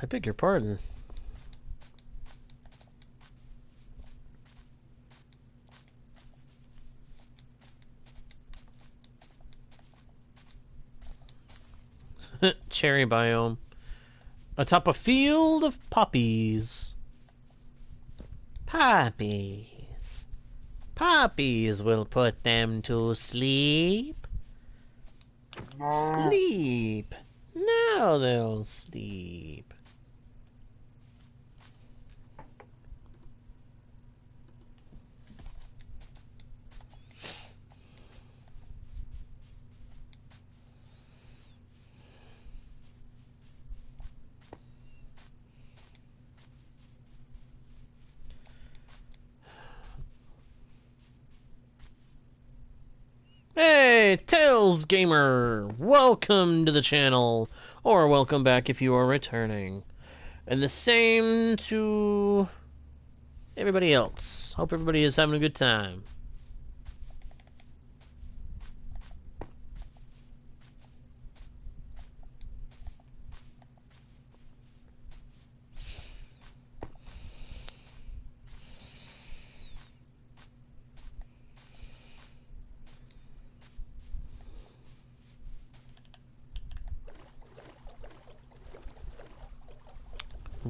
beg your pardon. Cherry biome. Atop a field of poppies. Poppies. Poppies will put them to sleep. Sleep. Now they'll sleep. Hey, Tails Gamer! Welcome to the channel, or welcome back if you are returning. And the same to everybody else. Hope everybody is having a good time.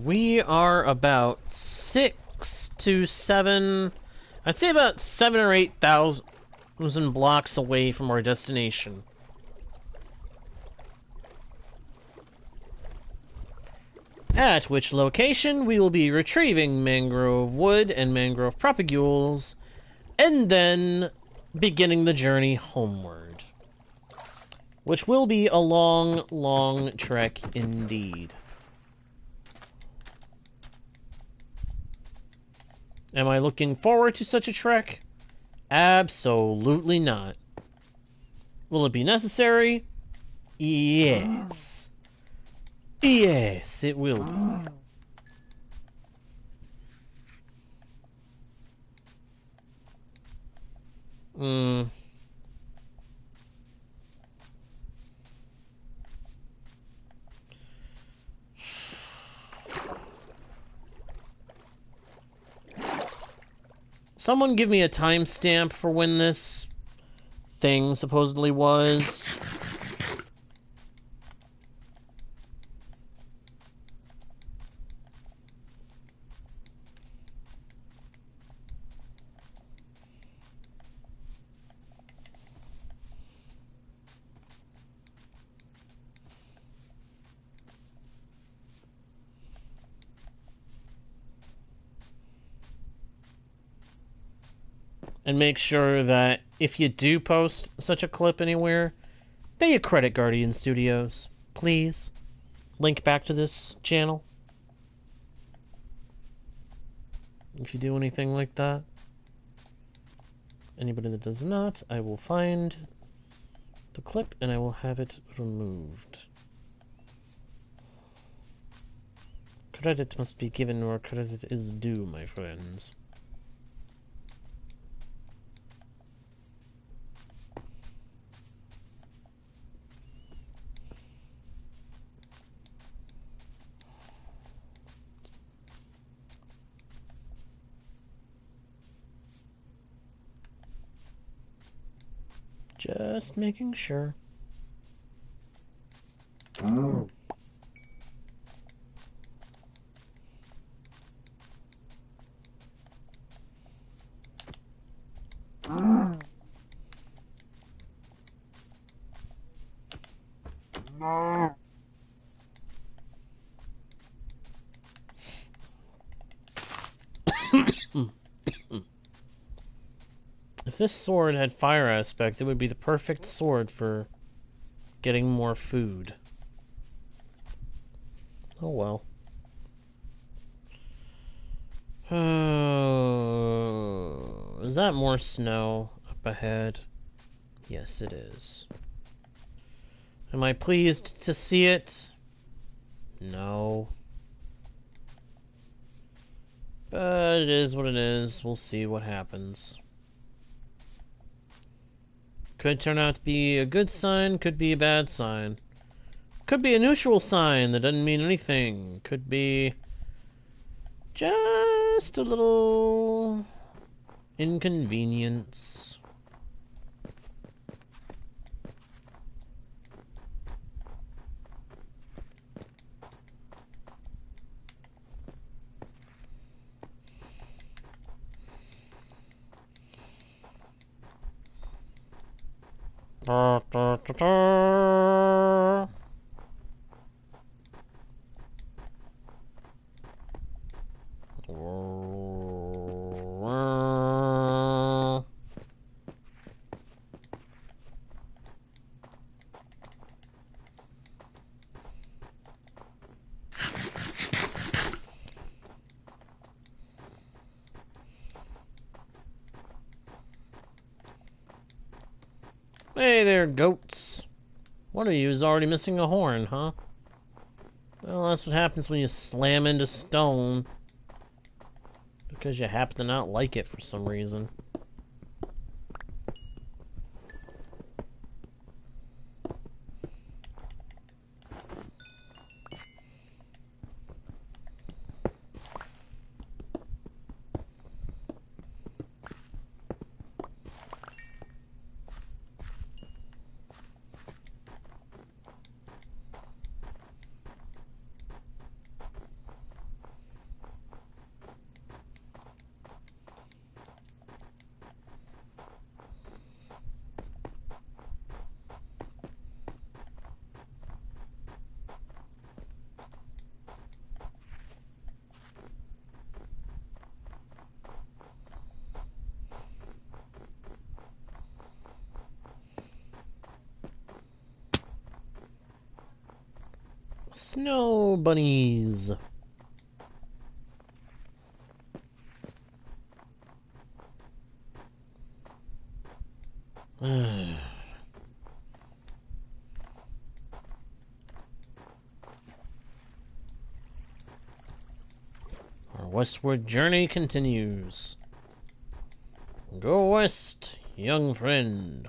We are about 6 to 7, I'd say about 7 or 8,000 blocks away from our destination. At which location we will be retrieving mangrove wood and mangrove propagules, and then beginning the journey homeward. Which will be a long, long trek indeed. Am I looking forward to such a trek? Absolutely not. Will it be necessary? Yes. Yes, it will be. Someone give me a timestamp for when this thing supposedly was. And make sure that if you do post such a clip anywhere, that you credit Guardian Studios, please. Link back to this channel. If you do anything like that. Anybody that does not, I will find the clip and I will have it removed. Credit must be given where credit is due, my friends. Just making sure. Oh. No. If this sword had fire aspect, it would be the perfect sword for getting more food. Oh well. Oh, is that more snow up ahead? Yes, it is. Am I pleased to see it? No. But it is what it is. We'll see what happens. Could turn out to be a good sign, could be a bad sign. Could be a neutral sign that doesn't mean anything. Could be just a little inconvenience. Da, da, da, da. Hey there, goats. One of you is already missing a horn, huh? Well, that's what happens when you slam into stone. Because you happen to not like it for some reason. Snow bunnies. Our westward journey continues. Go west, young friend.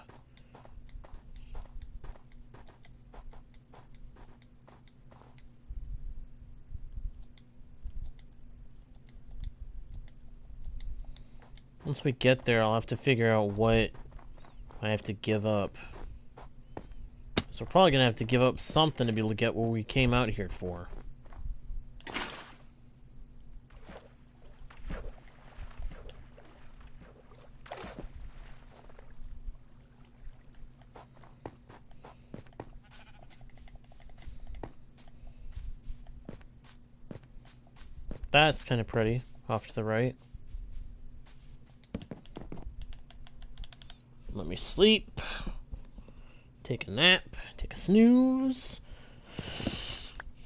Once we get there, I'll have to figure out what I have to give up. So we're probably going to have to give up something to be able to get what we came out here for. That's kind of pretty, off to the right. Let me sleep. Take a nap. Take a snooze.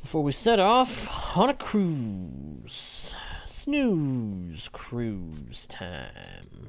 Before we set off on a cruise. Snooze cruise time.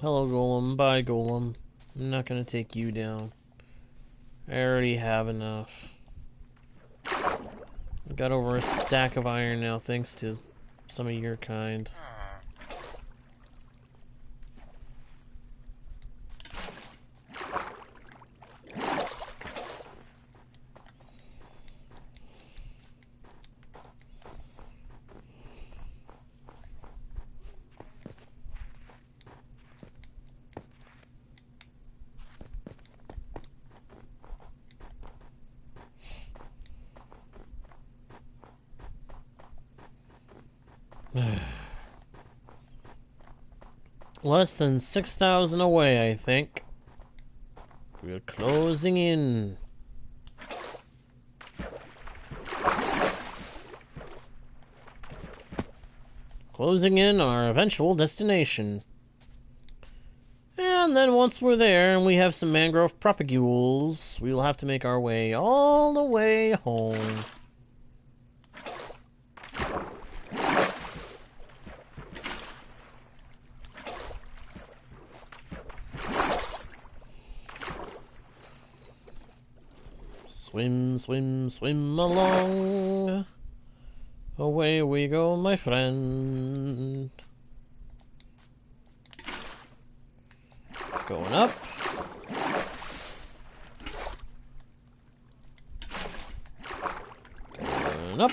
Hello, Golem. Bye, Golem. I'm not gonna take you down. I already have enough. I got over a stack of iron now, thanks to some of your kind. Less than 6,000 away, I think. We're closing in. Closing in our eventual destination. And then once we're there and we have some mangrove propagules, we'll have to make our way all the way home. Swim, swim, swim along. Away we go, my friend. Going up. Going up.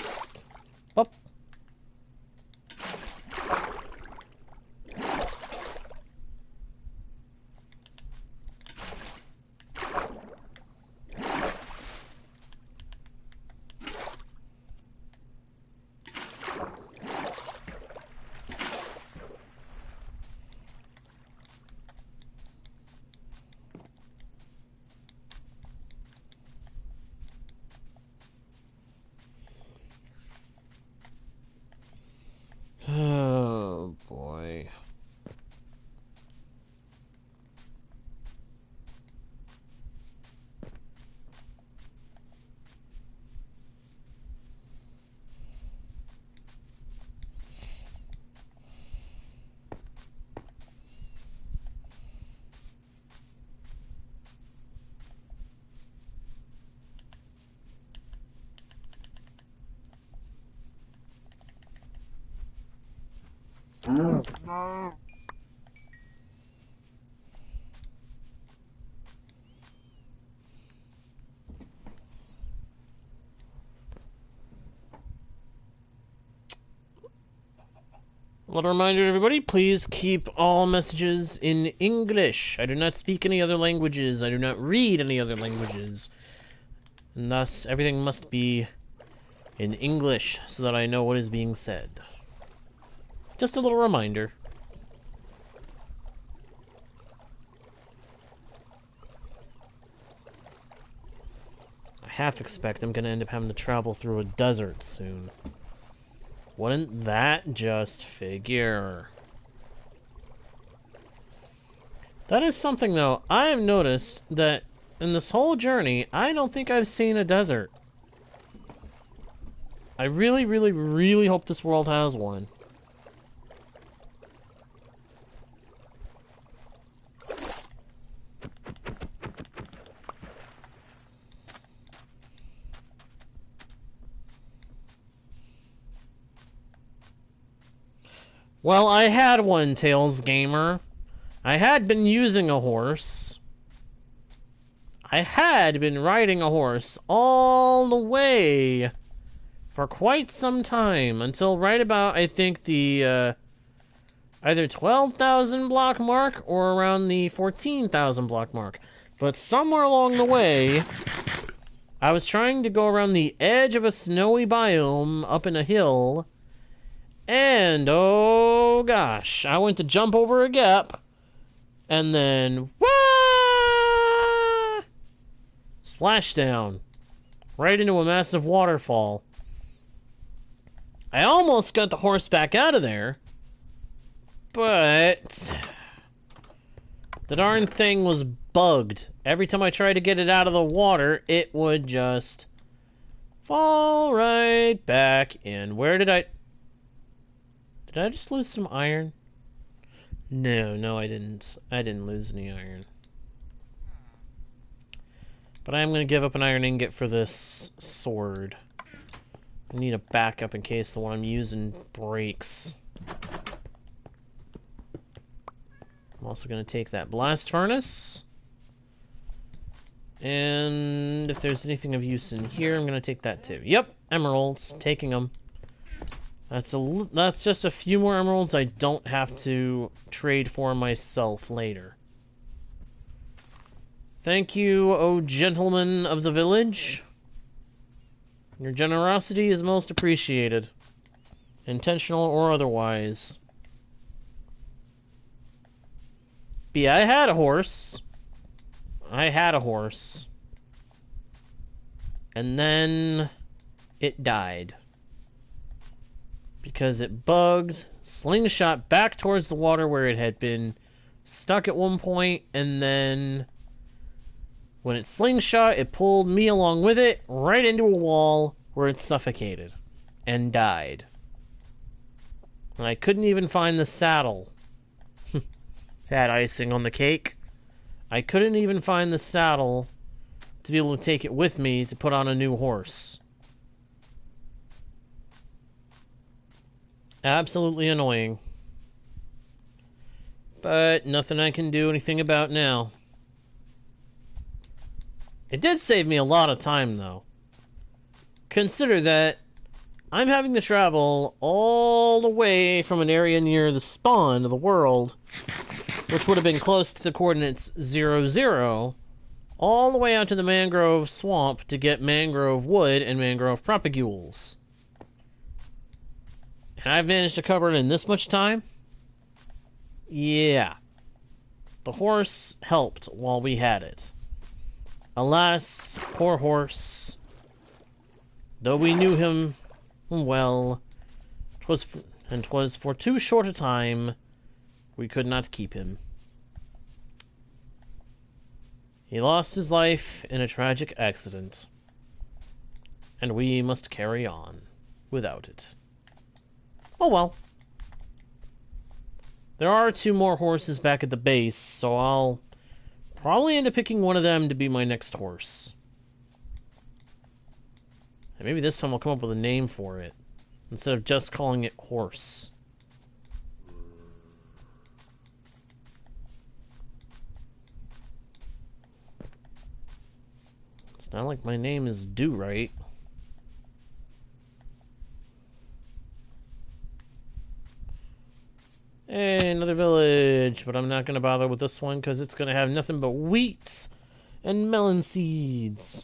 Up. Oh boy. Little reminder to everybody, please keep all messages in English. I do not speak any other languages. I do not read any other languages. And thus, everything must be in English so that I know what is being said. Just a little reminder. I half expect I'm going to end up having to travel through a desert soon. Wouldn't that just figure? That is something, though. I have noticed that in this whole journey, I don't think I've seen a desert. I really, really, really hope this world has one. Well, I had one, Tails Gamer. I had been using a horse. I had been riding a horse all the way for quite some time, until right about, I think, the, either 12,000 block mark or around the 14,000 block mark. But somewhere along the way, I was trying to go around the edge of a snowy biome up in a hill, and oh gosh, I went to jump over a gap, and then wah! Splashdown right into a massive waterfall. I almost got the horse back out of there, but the darn thing was bugged. Every time I tried to get it out of the water, it would just fall right back in. Where did I... Did I just lose some iron? No, I didn't. I didn't lose any iron. But I am going to give up an iron ingot for this sword. I need a backup in case the one I'm using breaks. I'm also going to take that blast furnace. And if there's anything of use in here, I'm going to take that too. Yep, emeralds. Taking them. That's just a few more emeralds I don't have to trade for myself later. Thank you, O gentlemen of the village. Your generosity is most appreciated. Intentional or otherwise. But yeah, I had a horse. And then it died. Because it bugged, slingshot back towards the water where it had been stuck at one point, and then when it slingshot, it pulled me along with it right into a wall where it suffocated and died. And I couldn't even find the saddle. Had icing on the cake. I couldn't even find the saddle to be able to take it with me to put on a new horse. Absolutely annoying. But nothing I can do anything about now. It did save me a lot of time, though. Consider that I'm having to travel all the way from an area near the spawn of the world, which would have been close to the coordinates 00, all the way out to the mangrove swamp to get mangrove wood and mangrove propagules. And I've managed to cover it in this much time? Yeah. The horse helped while we had it. Alas, poor horse. Though we knew him well, 'twas for too short a time we could not keep him. He lost his life in a tragic accident, and we must carry on without it. Oh well. There are 2 more horses back at the base, so I'll probably end up picking one of them to be my next horse. And maybe this time I'll come up with a name for it, instead of just calling it horse. It's not like my name is Do Right. Hey, another village, but I'm not going to bother with this one because it's going to have nothing but wheat and melon seeds.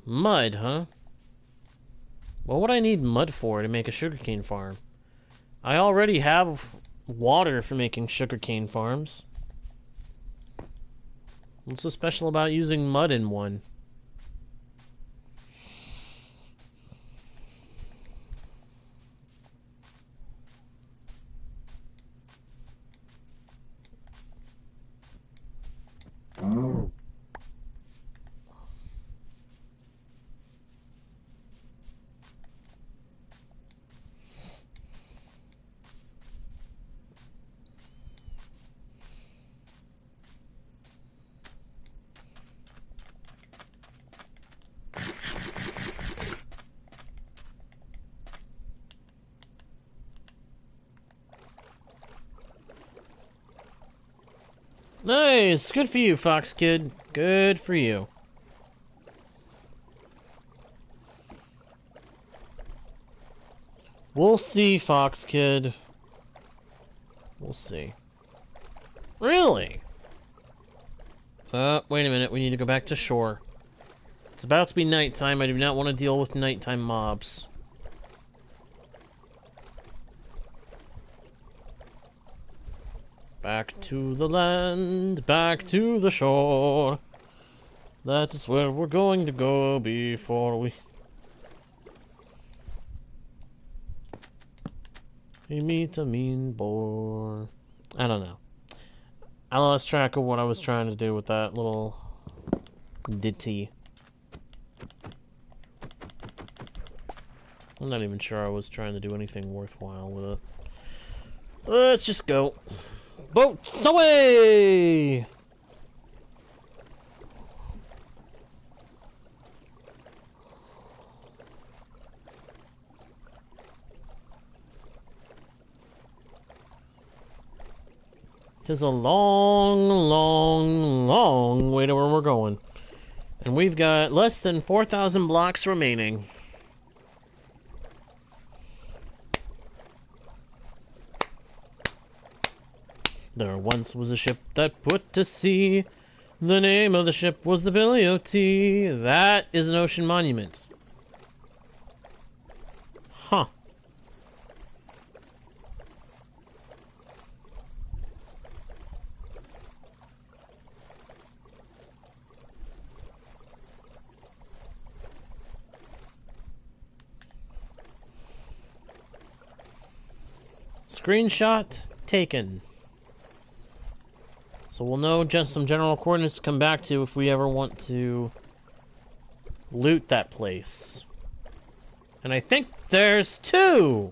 Mud, huh? What would I need mud for to make a sugarcane farm? I already have water for making sugarcane farms. What's so special about using mud in one? Nice! Good for you, Fox Kid. Good for you. We'll see, Fox Kid. We'll see. Really? Wait a minute. We need to go back to shore. It's about to be nighttime. I do not want to deal with nighttime mobs. Back to the land, back to the shore. That is where we're going to go before we meet a mean boar. I don't know. I lost track of what I was trying to do with that little ditty. I'm not even sure I was trying to do anything worthwhile with it. Let's just go. Boats away! Tis a long, long, long way to where we're going. And we've got less than 4,000 blocks remaining. There once was a ship that put to sea. The name of the ship was the Billy O.T. That is an ocean monument. Huh. Screenshot taken. So we'll know just some general coordinates to come back to if we ever want to loot that place. And I think there's 2!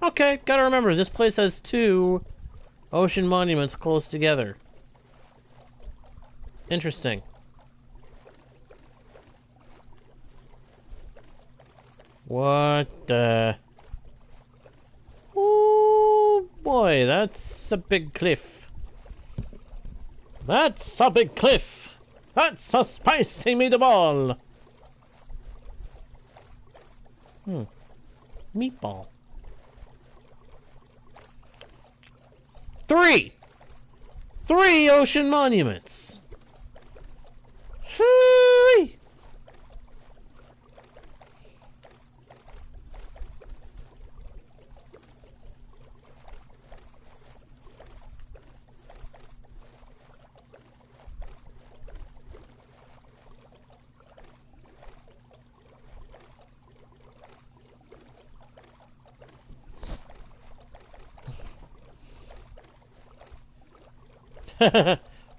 Okay, gotta remember, this place has 2 ocean monuments close together. Interesting. What the... Oh boy, that's a big cliff. That's a big cliff! That's a spicy meatball! Meatball. 3 ocean monuments! Hooray!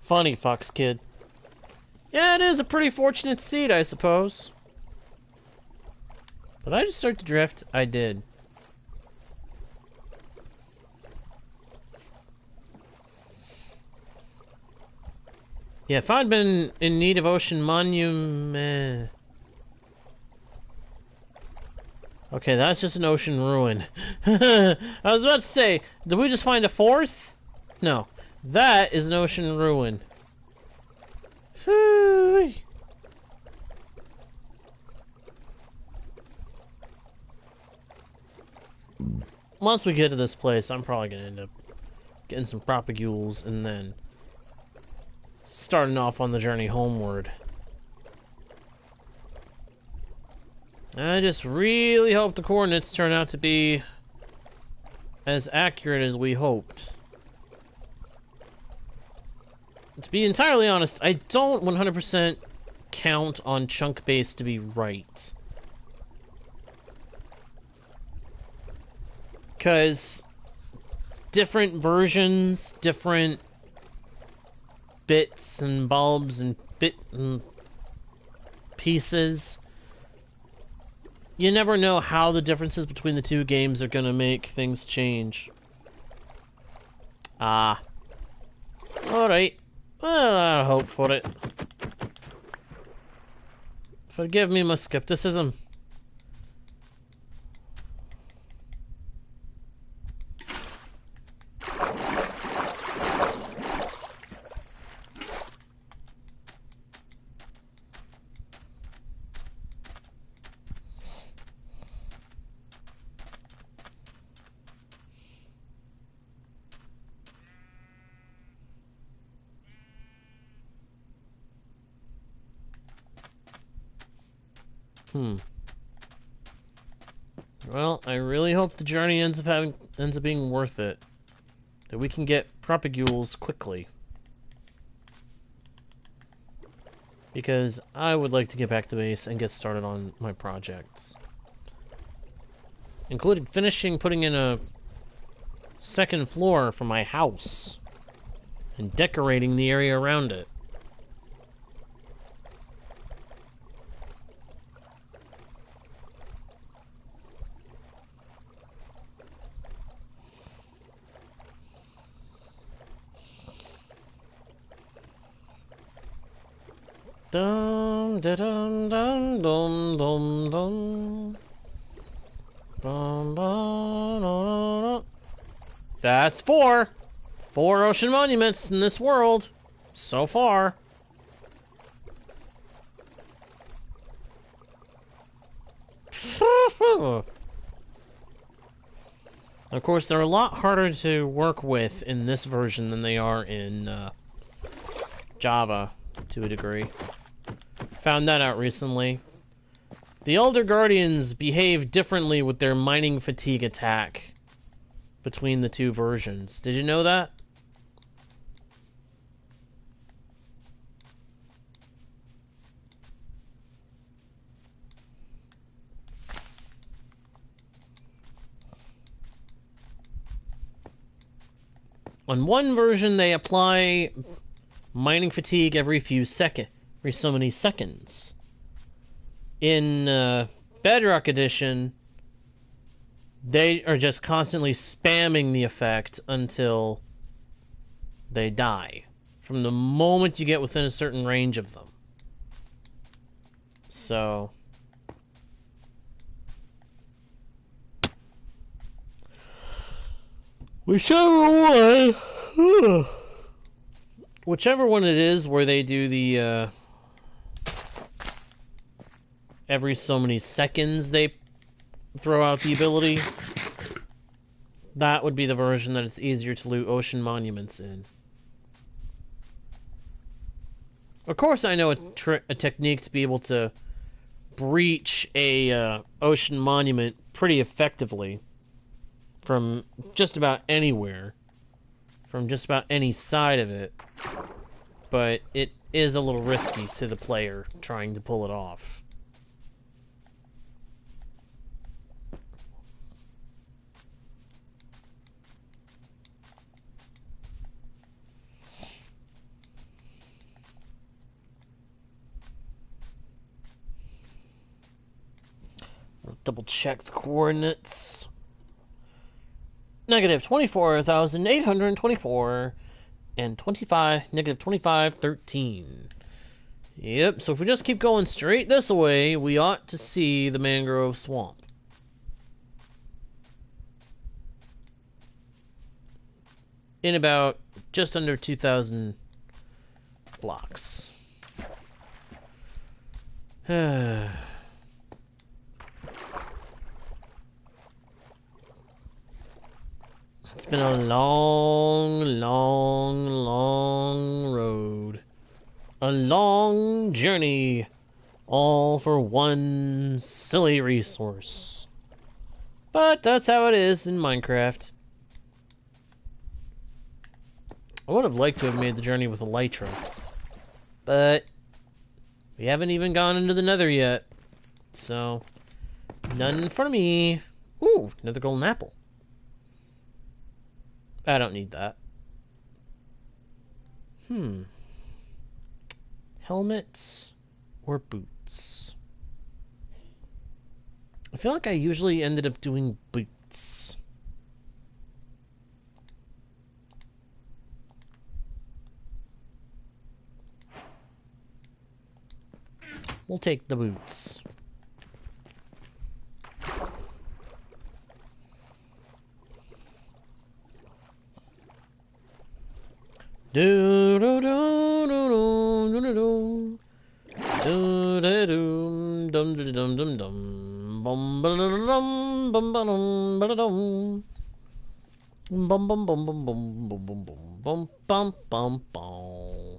Funny, Fox Kid. Yeah, it is a pretty fortunate seed, I suppose. Did I just start to drift? I did. Yeah, if I'd been in need of ocean monument... Okay, that's just an ocean ruin. I was about to say, did we just find a 4th? No. That is an ocean ruin. Whee! Once we get to this place, I'm probably going to end up getting some propagules and then starting off on the journey homeward. I just really hope the coordinates turn out to be as accurate as we hoped. To be entirely honest, I don't 100% count on chunk base to be right. Because different versions, different bits and bulbs and pieces, you never know how the differences between the two games are going to make things change. Ah. Alright. Well, I hope for it. Forgive me my skepticism. Well, I really hope the journey ends up being worth it. That we can get propagules quickly. Because I would like to get back to base and get started on my projects. Including finishing putting in a second floor for my house. And decorating the area around it. Dum da dum dum dum dum dum. Dum, dum, dum, dum. That's 4. 4 ocean monuments in this world so far. Of course, they're a lot harder to work with in this version than they are in Java, to a degree. Found that out recently. The Elder Guardians behave differently with their mining fatigue attack between the two versions. Did you know that? On one version, they apply mining fatigue every so many seconds. In Bedrock Edition, they are just constantly spamming the effect until they die. From the moment you get within a certain range of them. So... whichever one it is where they do the every so many seconds they throw out the ability, that would be the version that it's easier to loot ocean monuments in. Of course I know a technique to be able to breach a ocean monument pretty effectively from just about anywhere, from just about any side of it, but it is a little risky to the player trying to pull it off. I'll double check the coordinates. Negative 24,824 and negative 2513. Yep, so if we just keep going straight this way, we ought to see the mangrove swamp. In about just under 2,000 blocks. It's been a long road. A long journey. All for one silly resource. But that's how it is in Minecraft. I would have liked to have made the journey with Elytra. But we haven't even gone into the Nether yet. So, none for me. Ooh, another golden apple. I don't need that. Helmets or boots? I feel like I usually ended up doing boots. We'll take the boots. Do do do do do do do do do do dum dum dum dum dum bum ba dum bum ba dum ba dum bum bum bum bum bum bum bum bum bum bum bum.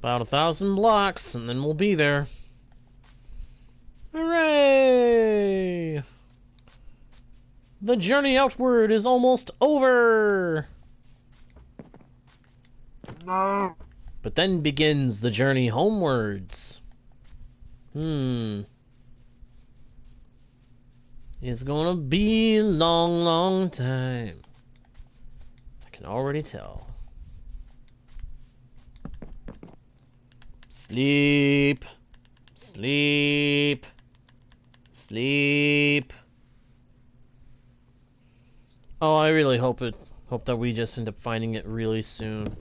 About 1,000 blocks, and then we'll be there. Hooray! The journey outward is almost over! No. But then begins the journey homewards. It's gonna be a long, long time. I can already tell. Sleep. Sleep. Sleep. Oh, I really hope that we just end up finding it really soon.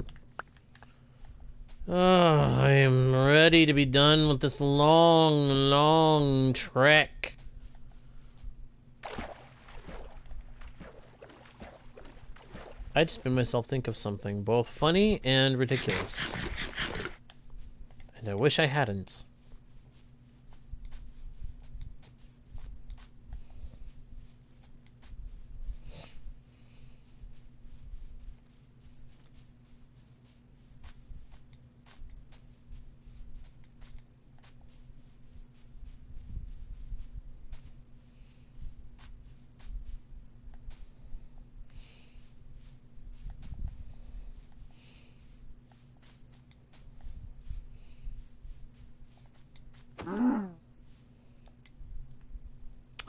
Oh, I am ready to be done with this long, long trek. I just made myself think of something both funny and ridiculous. And I wish I hadn't.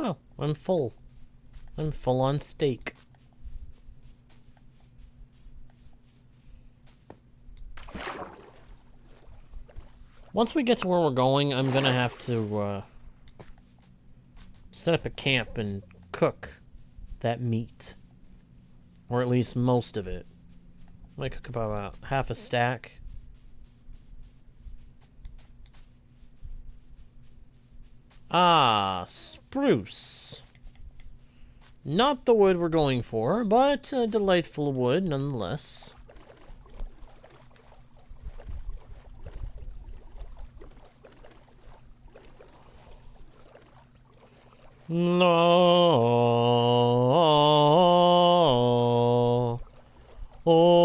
Oh, I'm full. I'm full on steak. Once we get to where we're going, I'm gonna have to set up a camp and cook that meat. Or at least most of it. I might cook about half a stack. Ah, spruce. Not the wood we're going for, but a delightful wood nonetheless. No. Oh.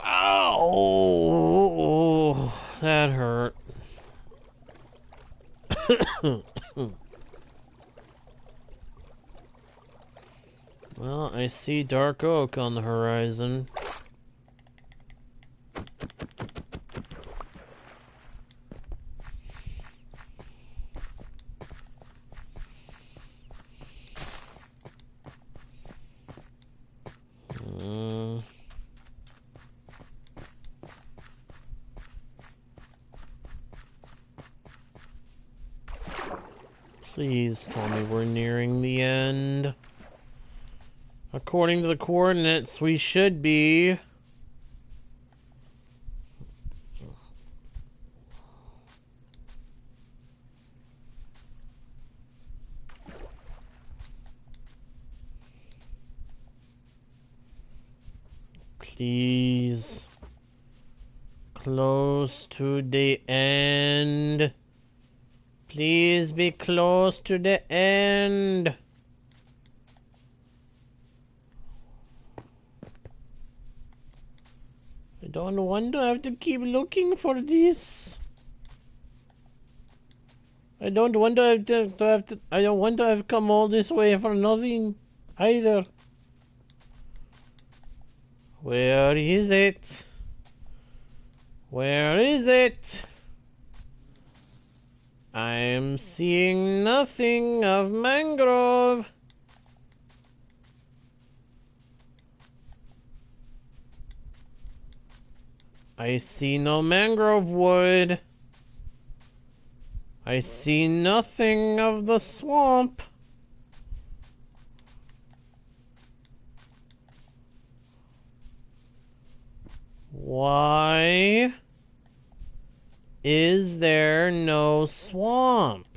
Ow! That hurt. Well, I see dark oak on the horizon. Please tell me we're nearing the end. According to the coordinates, we should be. Please. Close to the end. Please be close to the end. I don't want to have to keep looking for this. I don't want to have to I don't want to have come all this way for nothing either. Where is it? Where is it? I'm seeing nothing of mangrove. I see no mangrove wood. I see nothing of the swamp. Why is there no swamp?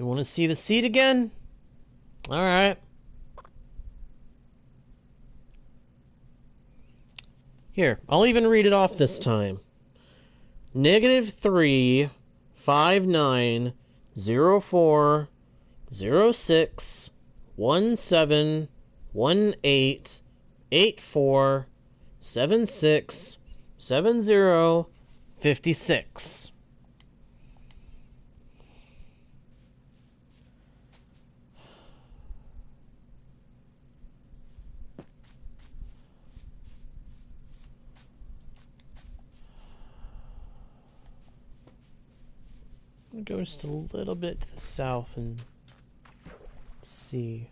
You want to see the seed again? Alright. Here, I'll even read it off this time. -3590406171884767056. Go just a little bit to the south and see.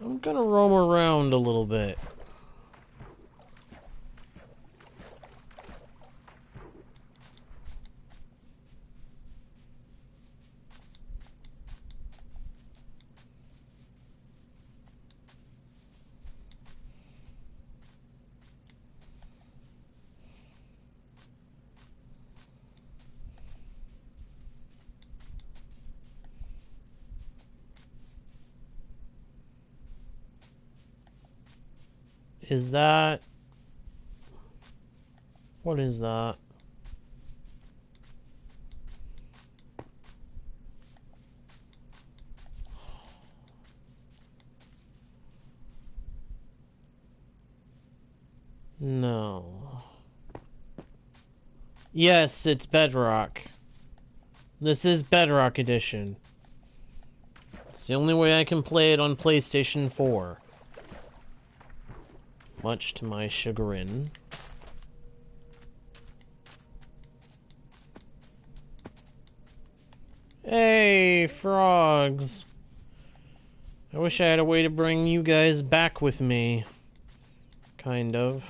I'm gonna roam around a little bit. Is that... What is that? No. Yes, it's Bedrock. This is Bedrock Edition. It's the only way I can play it on PlayStation 4. Much to my chagrin. Hey, frogs. I wish I had a way to bring you guys back with me. Kind of.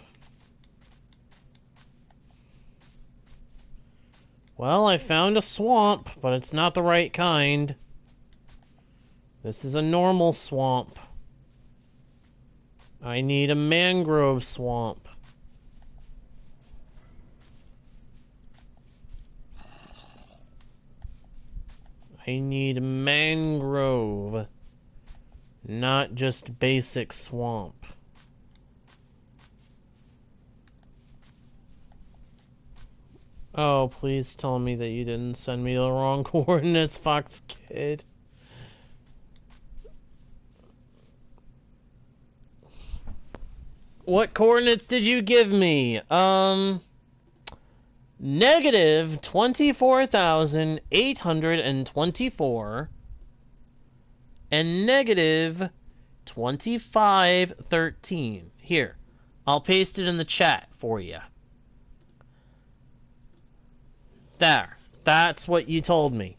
Well, I found a swamp, but it's not the right kind. This is a normal swamp. I need a mangrove swamp. I need mangrove, not just basic swamp. Oh, please tell me that you didn't send me the wrong coordinates, Fox Kid. What coordinates did you give me? Negative 24,824 and negative 2513. Here, I'll paste it in the chat for you. There. That's what you told me.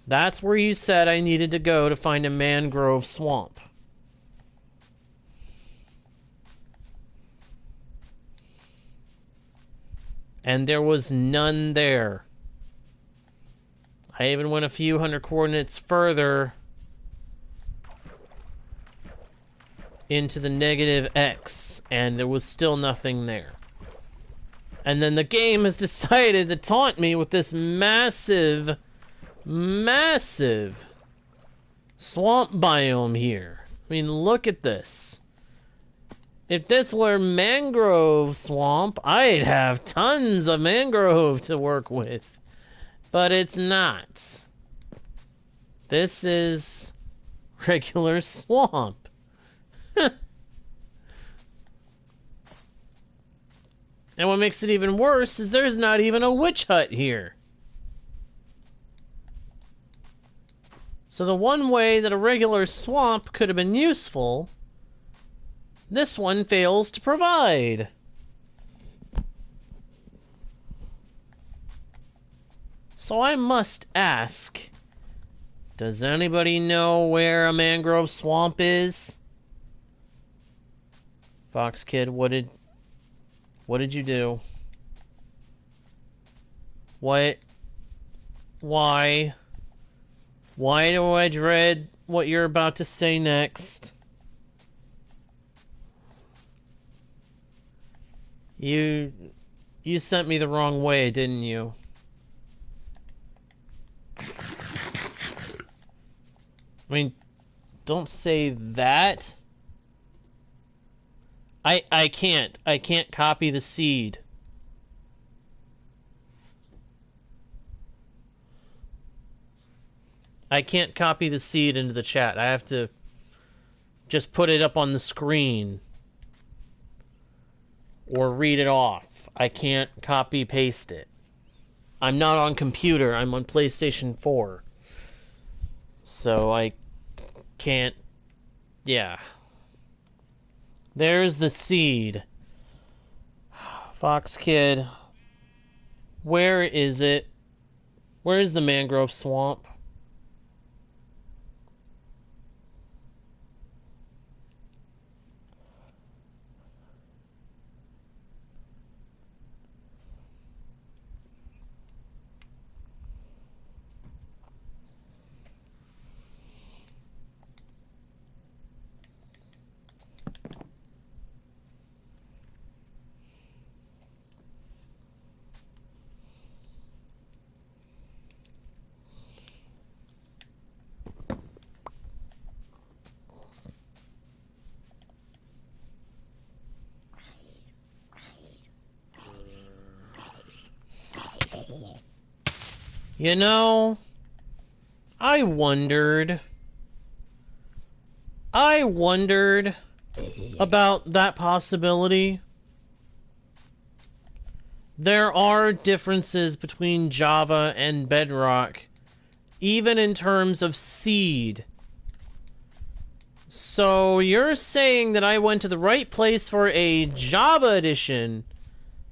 That's where you said I needed to go to find a mangrove swamp. And there was none there. I even went a few hundred coordinates further into the negative X, and there was still nothing there. And then the game has decided to taunt me with this massive, massive swamp biome here. I mean, look at this. If this were mangrove swamp, I'd have tons of mangrove to work with. But it's not. This is regular swamp. And what makes it even worse is there's not even a witch hut here. So the one way that a regular swamp could have been useful, this one fails to provide. So I must ask, does anybody know where a mangrove swamp is? Fox Kid, what did you do? What? Why? Why do I dread what you're about to say next? You sent me the wrong way, didn't you? I mean, don't say that. I can't copy the seed. I can't copy the seed into the chat. I have to just put it up on the screen or read it off. I can't copy paste it. I'm not on computer. I'm on PlayStation 4. So I can't... Yeah. There's the seed. Fox Kid. Where is it? Where is the mangrove swamp? You know, I wondered about that possibility. There are differences between Java and Bedrock, even in terms of seed. So you're saying that I went to the right place for a Java edition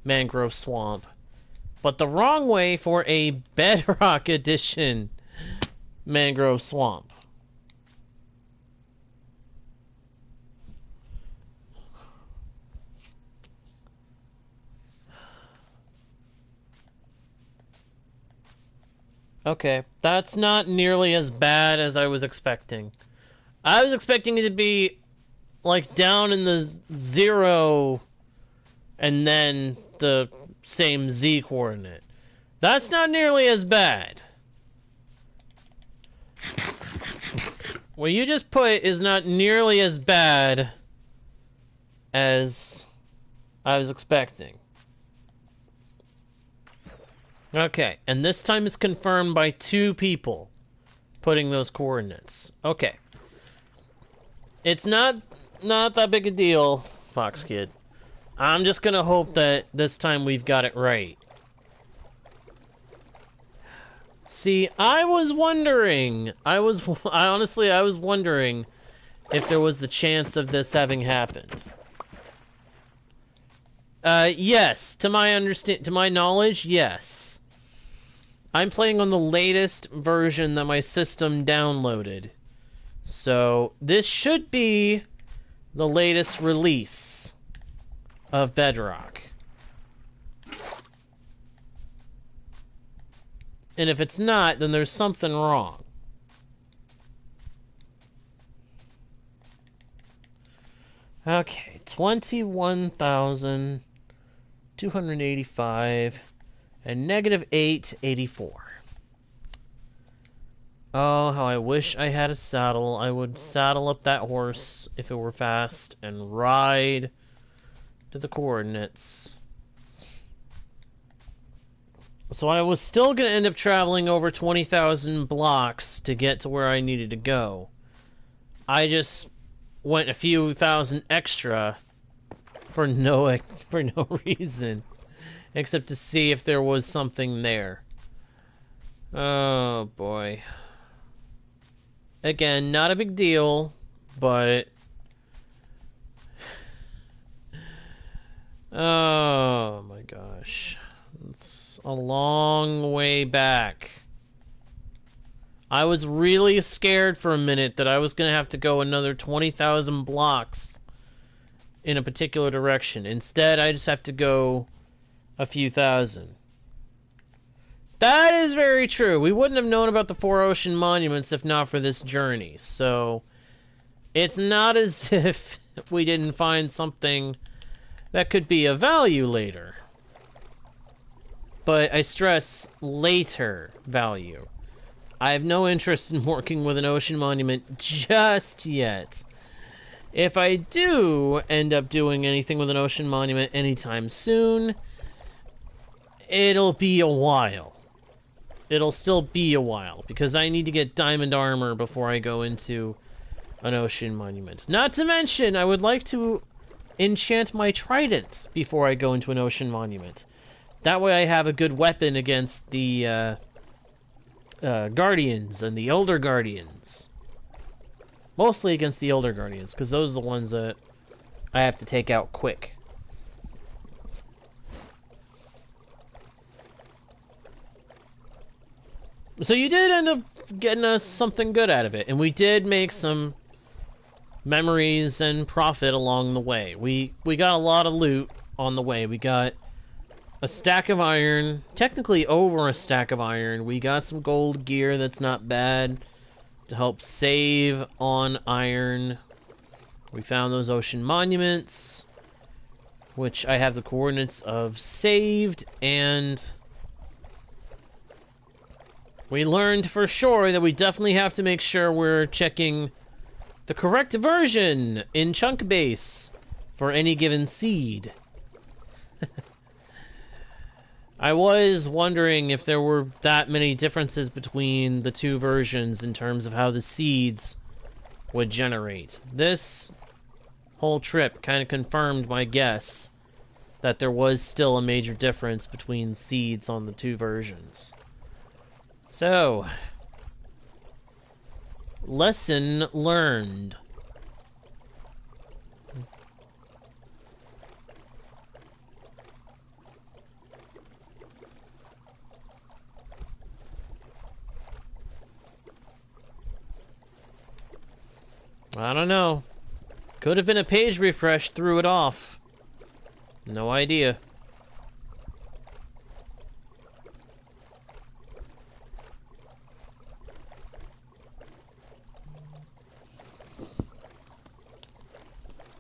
mangrove swamp, but the wrong way for a Bedrock edition mangrove swamp. Okay, that's not nearly as bad as I was expecting. I was expecting it to be, like, down in the 0 and then the same Z coordinate. That's not nearly as bad. What you just put is not nearly as bad as I was expecting. Okay, and this time it's confirmed by 2 people putting those coordinates. Okay. It's not that big a deal, Fox Kid. I'm just gonna hope that this time we've got it right. See, I was wondering. I was wondering if there was the chance of this having happened. Yes, to my knowledge, yes. I'm playing on the latest version that my system downloaded. So, this should be the latest release of Bedrock. And if it's not, then there's something wrong. Okay, 21,285 and negative 884. Oh, how I wish I had a saddle. I would saddle up that horse if it were fast and ride to the coordinates. So I was still going to end up traveling over 20,000 blocks to get to where I needed to go. I just went a few thousand extra for no reason, except to see if there was something there. Oh boy. Again, not a big deal, but oh my gosh. It's a long way back. I was really scared for a minute that I was going to have to go another 20,000 blocks in a particular direction. Instead, I just have to go a few thousand. That is very true. We wouldn't have known about the 4 ocean monuments if not for this journey. So, it's not as if we didn't find something that could be of value later. But I stress later value. I have no interest in working with an ocean monument just yet. If I do end up doing anything with an ocean monument anytime soon, it'll be a while. It'll still be a while, because I need to get diamond armor before I go into an ocean monument. Not to mention, I would like to enchant my trident before I go into an ocean monument. That way I have a good weapon against the guardians and the elder guardians. Mostly against the elder guardians, because those are the ones that I have to take out quick. So you did end up getting us something good out of it, and we did make some memories and profit along the way. We got a lot of loot on the way. We got a stack of iron, technically over a stack of iron. We got some gold gear that's not bad to help save on iron. We found those ocean monuments, which I have the coordinates of saved, and we learned for sure that we definitely have to make sure we're checking the correct version in chunk base for any given seed. I was wondering if there were that many differences between the two versions in terms of how the seeds would generate. This whole trip kind of confirmed my guess that there was still a major difference between seeds on the two versions. So, lesson learned. I don't know. Could have been a page refresh, threw it off. No idea.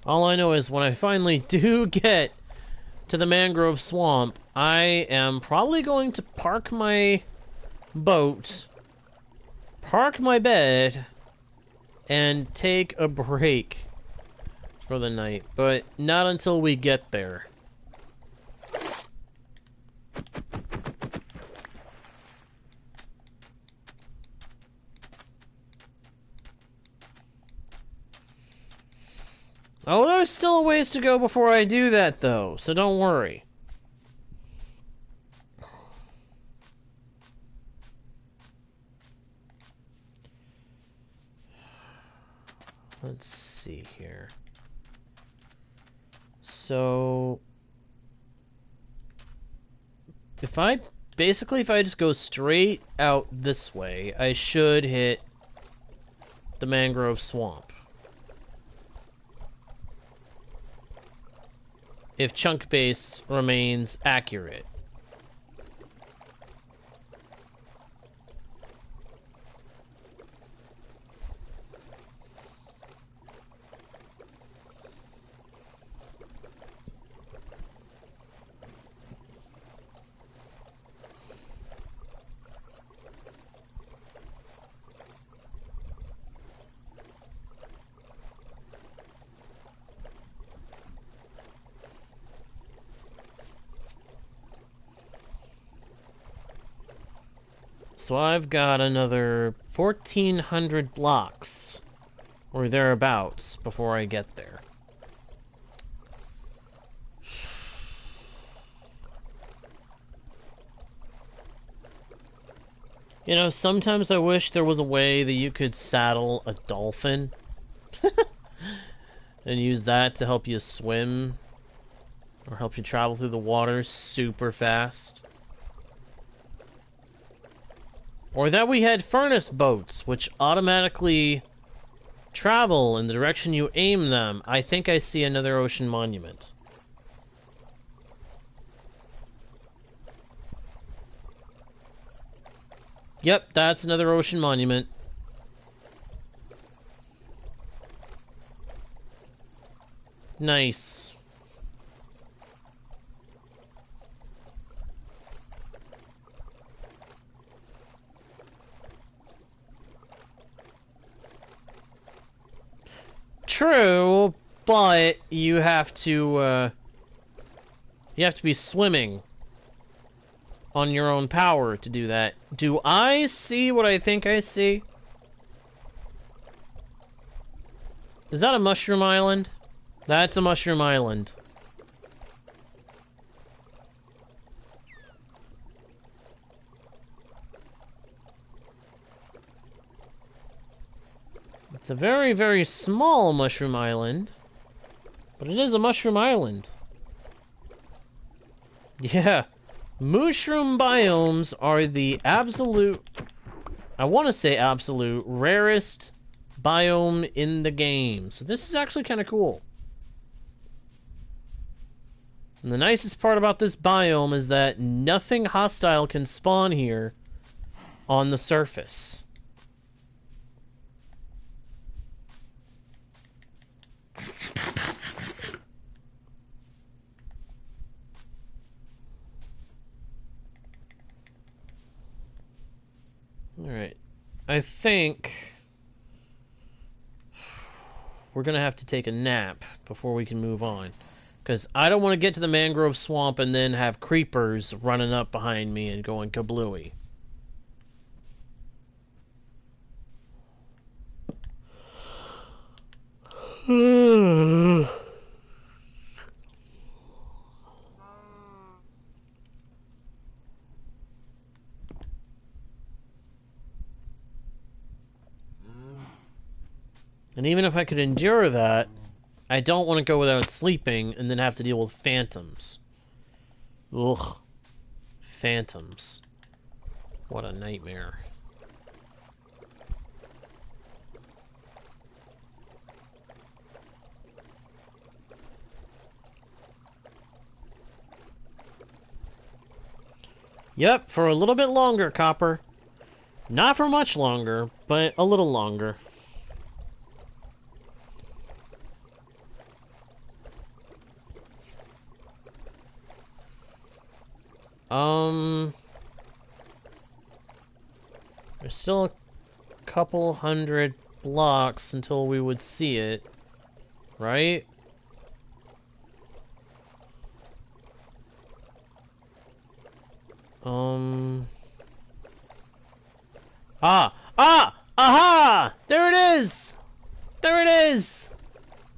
All I know is when I finally do get to the mangrove swamp, I am probably going to park my boat, park my bed, and take a break for the night, but not until we get there. Oh, there's still a ways to go before I do that, though, so don't worry. Let's see here. So, if I just go straight out this way, I should hit the mangrove swamp. If chunk base remains accurate. So I've got another 1,400 blocks, or thereabouts, before I get there. You know, sometimes I wish there was a way that you could saddle a dolphin and use that to help you swim, or help you travel through the water super fast. Or that we had furnace boats, which automatically travel in the direction you aim them. I think I see another ocean monument. Yep, that's another ocean monument. Nice. true, but you have to be swimming on your own power to do that. Do I see what I think I see? Is that a mushroom island? That's a mushroom island. It's a very, very small mushroom island, but it is a mushroom island. Yeah, mushroom biomes are the absolute, I want to say absolute, rarest biome in the game. So this is actually kind of cool. And the nicest part about this biome is that nothing hostile can spawn here on the surface. Alright, I think we're gonna have to take a nap before we can move on. Because I don't want to get to the mangrove swamp and then have creepers running up behind me and going kablooey. And even if I could endure that, I don't want to go without sleeping and then have to deal with phantoms. Ugh. Phantoms. What a nightmare. Yep, for a little bit longer, Copper. Not for much longer, but a little longer. There's still a couple hundred blocks until we would see it, right? Aha! There it is! There it is!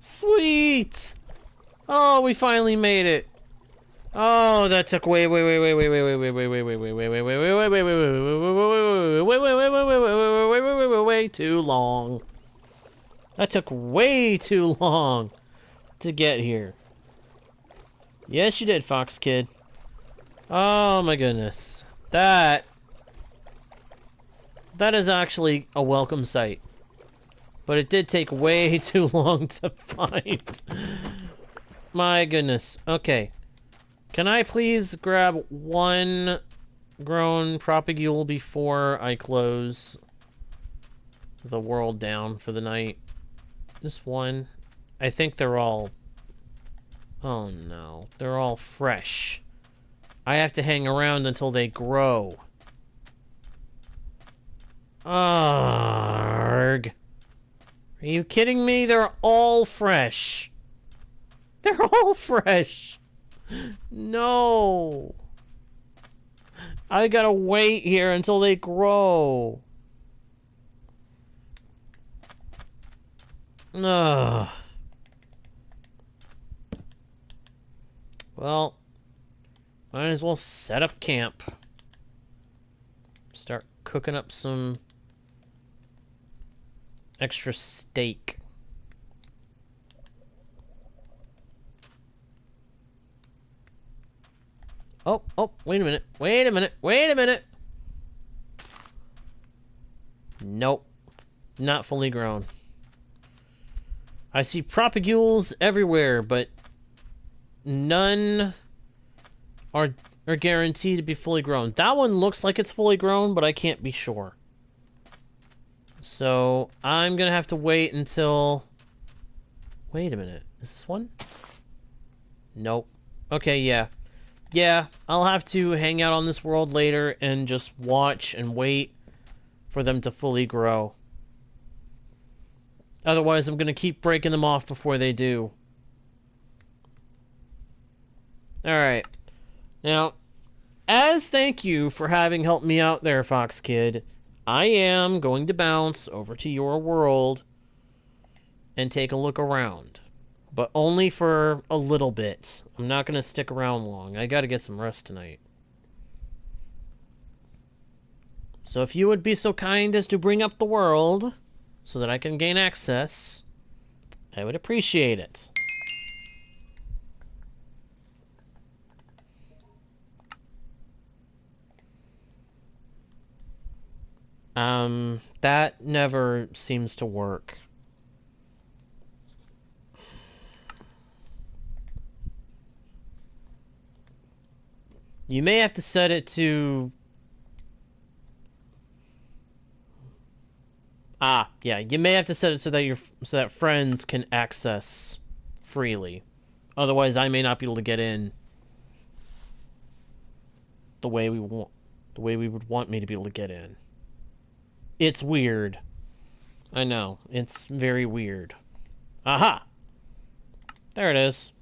Sweet! Oh, we finally made it. Oh, that took way too long. That took way too long to get here. Yes, you did, Fox Kid. Oh my goodness. That is actually a welcome sight. But it did take way too long to find. My goodness. Okay. Can I please grab one grown propagule before I close the world down for the night? Just one. I think they're all... Oh no. They're all fresh. I have to hang around until they grow. Arrgh. Are you kidding me? They're all fresh. They're all fresh. No. I gotta wait here until they grow. Ugh. Well, might as well set up camp. Start cooking up some extra steak. Oh, wait a minute. Nope. Not fully grown. I see propagules everywhere, but none are guaranteed to be fully grown. That one looks like it's fully grown, but I can't be sure. So, I'm gonna have to wait until... Wait a minute. Is this one? Nope. Okay, yeah. Yeah, I'll have to hang out on this world later and just watch and wait for them to fully grow. Otherwise, I'm gonna keep breaking them off before they do. Alright. Now, as thank you for having helped me out there, Fox Kid, I am going to bounce over to your world and take a look around. But only for a little bit. I'm not going to stick around long. I gotta get some rest tonight. So if you would be so kind as to bring up the world so that I can gain access, I would appreciate it. That never seems to work. You may have to set it to... yeah, you may have to set it so that friends can access freely. Otherwise, I may not be able to get in the way we would want me to be able to get in. It's weird. I know, it's very weird. Aha! There it is.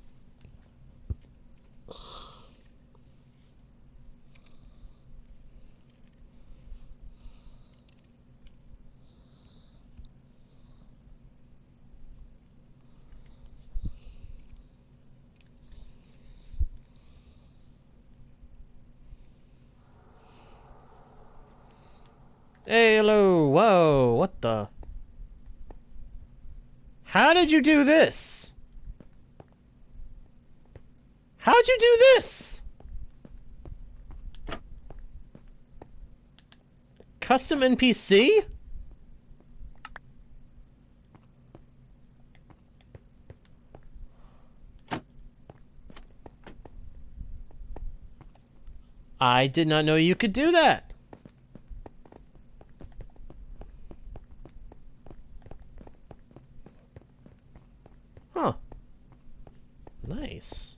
Hey, hello, whoa, what the? How did you do this? How'd you do this? Custom NPC? I did not know you could do that. Huh. Nice.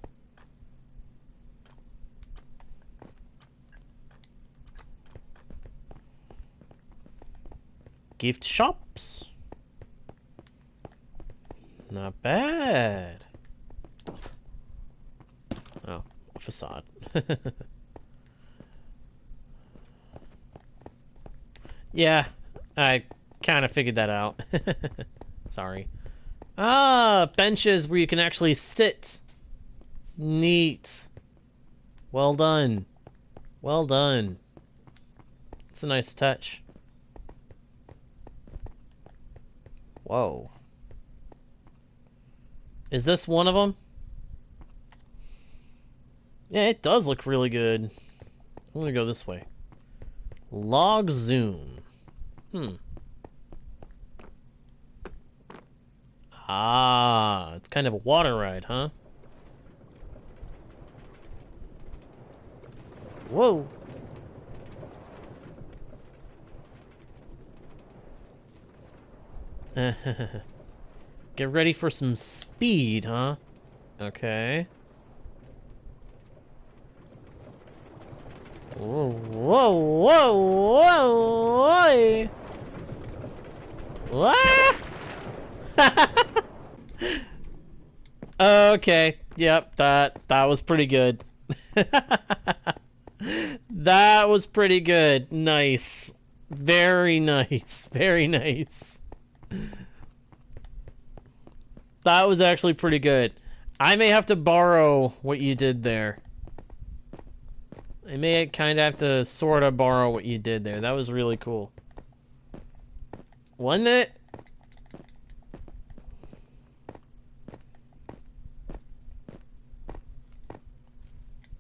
Gift shops. Not bad. Oh, facade. Yeah, I kind of figured that out. Sorry. Ah, benches where you can actually sit. Neat. Well done. Well done. It's a nice touch. Whoa. Is this one of them? Yeah, it does look really good. I'm gonna go this way. Log zoom. Ah, it's kind of a water ride, huh? Whoa. Get ready for some speed, huh? Okay. Whoa, whoa, whoa, whoa, whoa! Okay, yep, that was pretty good. That was pretty good. Nice. Very nice. Very nice. That was actually pretty good. I may have to borrow what you did there. I may kind of have to sort of borrow what you did there. That was really cool. Wasn't it?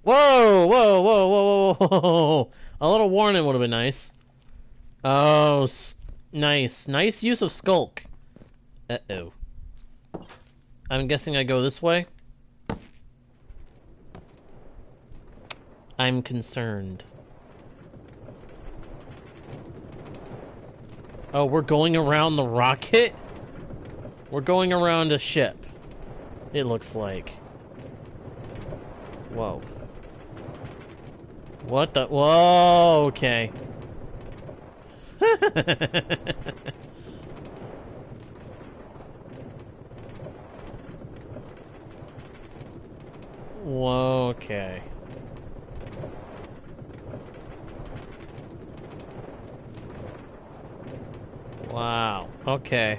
Whoa, whoa, whoa, whoa, whoa, whoa. A little warning would have been nice. Oh, nice. Nice use of Skulk. Uh-oh. I'm guessing I go this way? I'm concerned. Oh, we're going around the rocket? We're going around a ship. It looks like. Whoa. What the? Whoa, okay. Whoa, okay. Wow. Okay.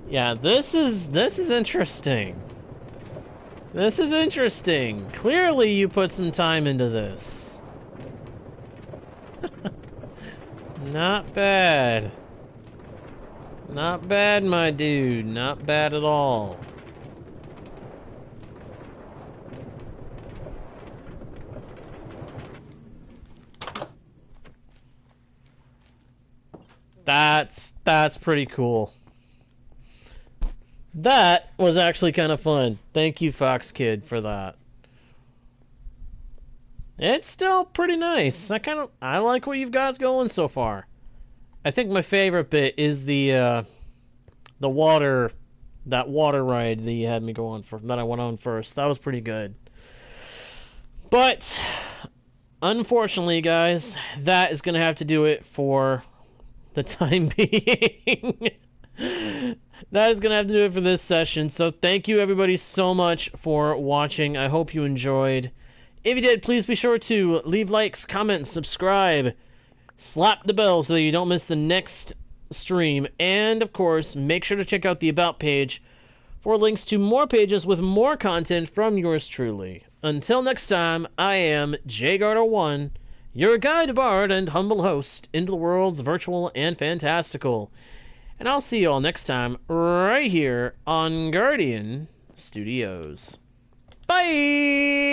Yeah, this is interesting. This is interesting. Clearly you put some time into this. Not bad. Not bad, my dude. Not bad at all. That's pretty cool. That was actually kind of fun. Thank you, Fox Kid, for that. It's still pretty nice. I like what you've got going so far. I think my favorite bit is the water, that water ride that you had me go on for, that I went on first. That was pretty good. But unfortunately, guys, that is gonna have to do it for the time being. That is going to have to do it for this session. So thank you everybody so much for watching. I hope you enjoyed. If you did, please be sure to leave likes, comments, subscribe, slap the bell so that you don't miss the next stream. And, of course, make sure to check out the About page for links to more pages with more content from yours truly. Until next time, I am JGardo1, your guide, bard, and humble host into the worlds virtual and fantastical. And I'll see you all next time, right here on Guardian Studios. Bye!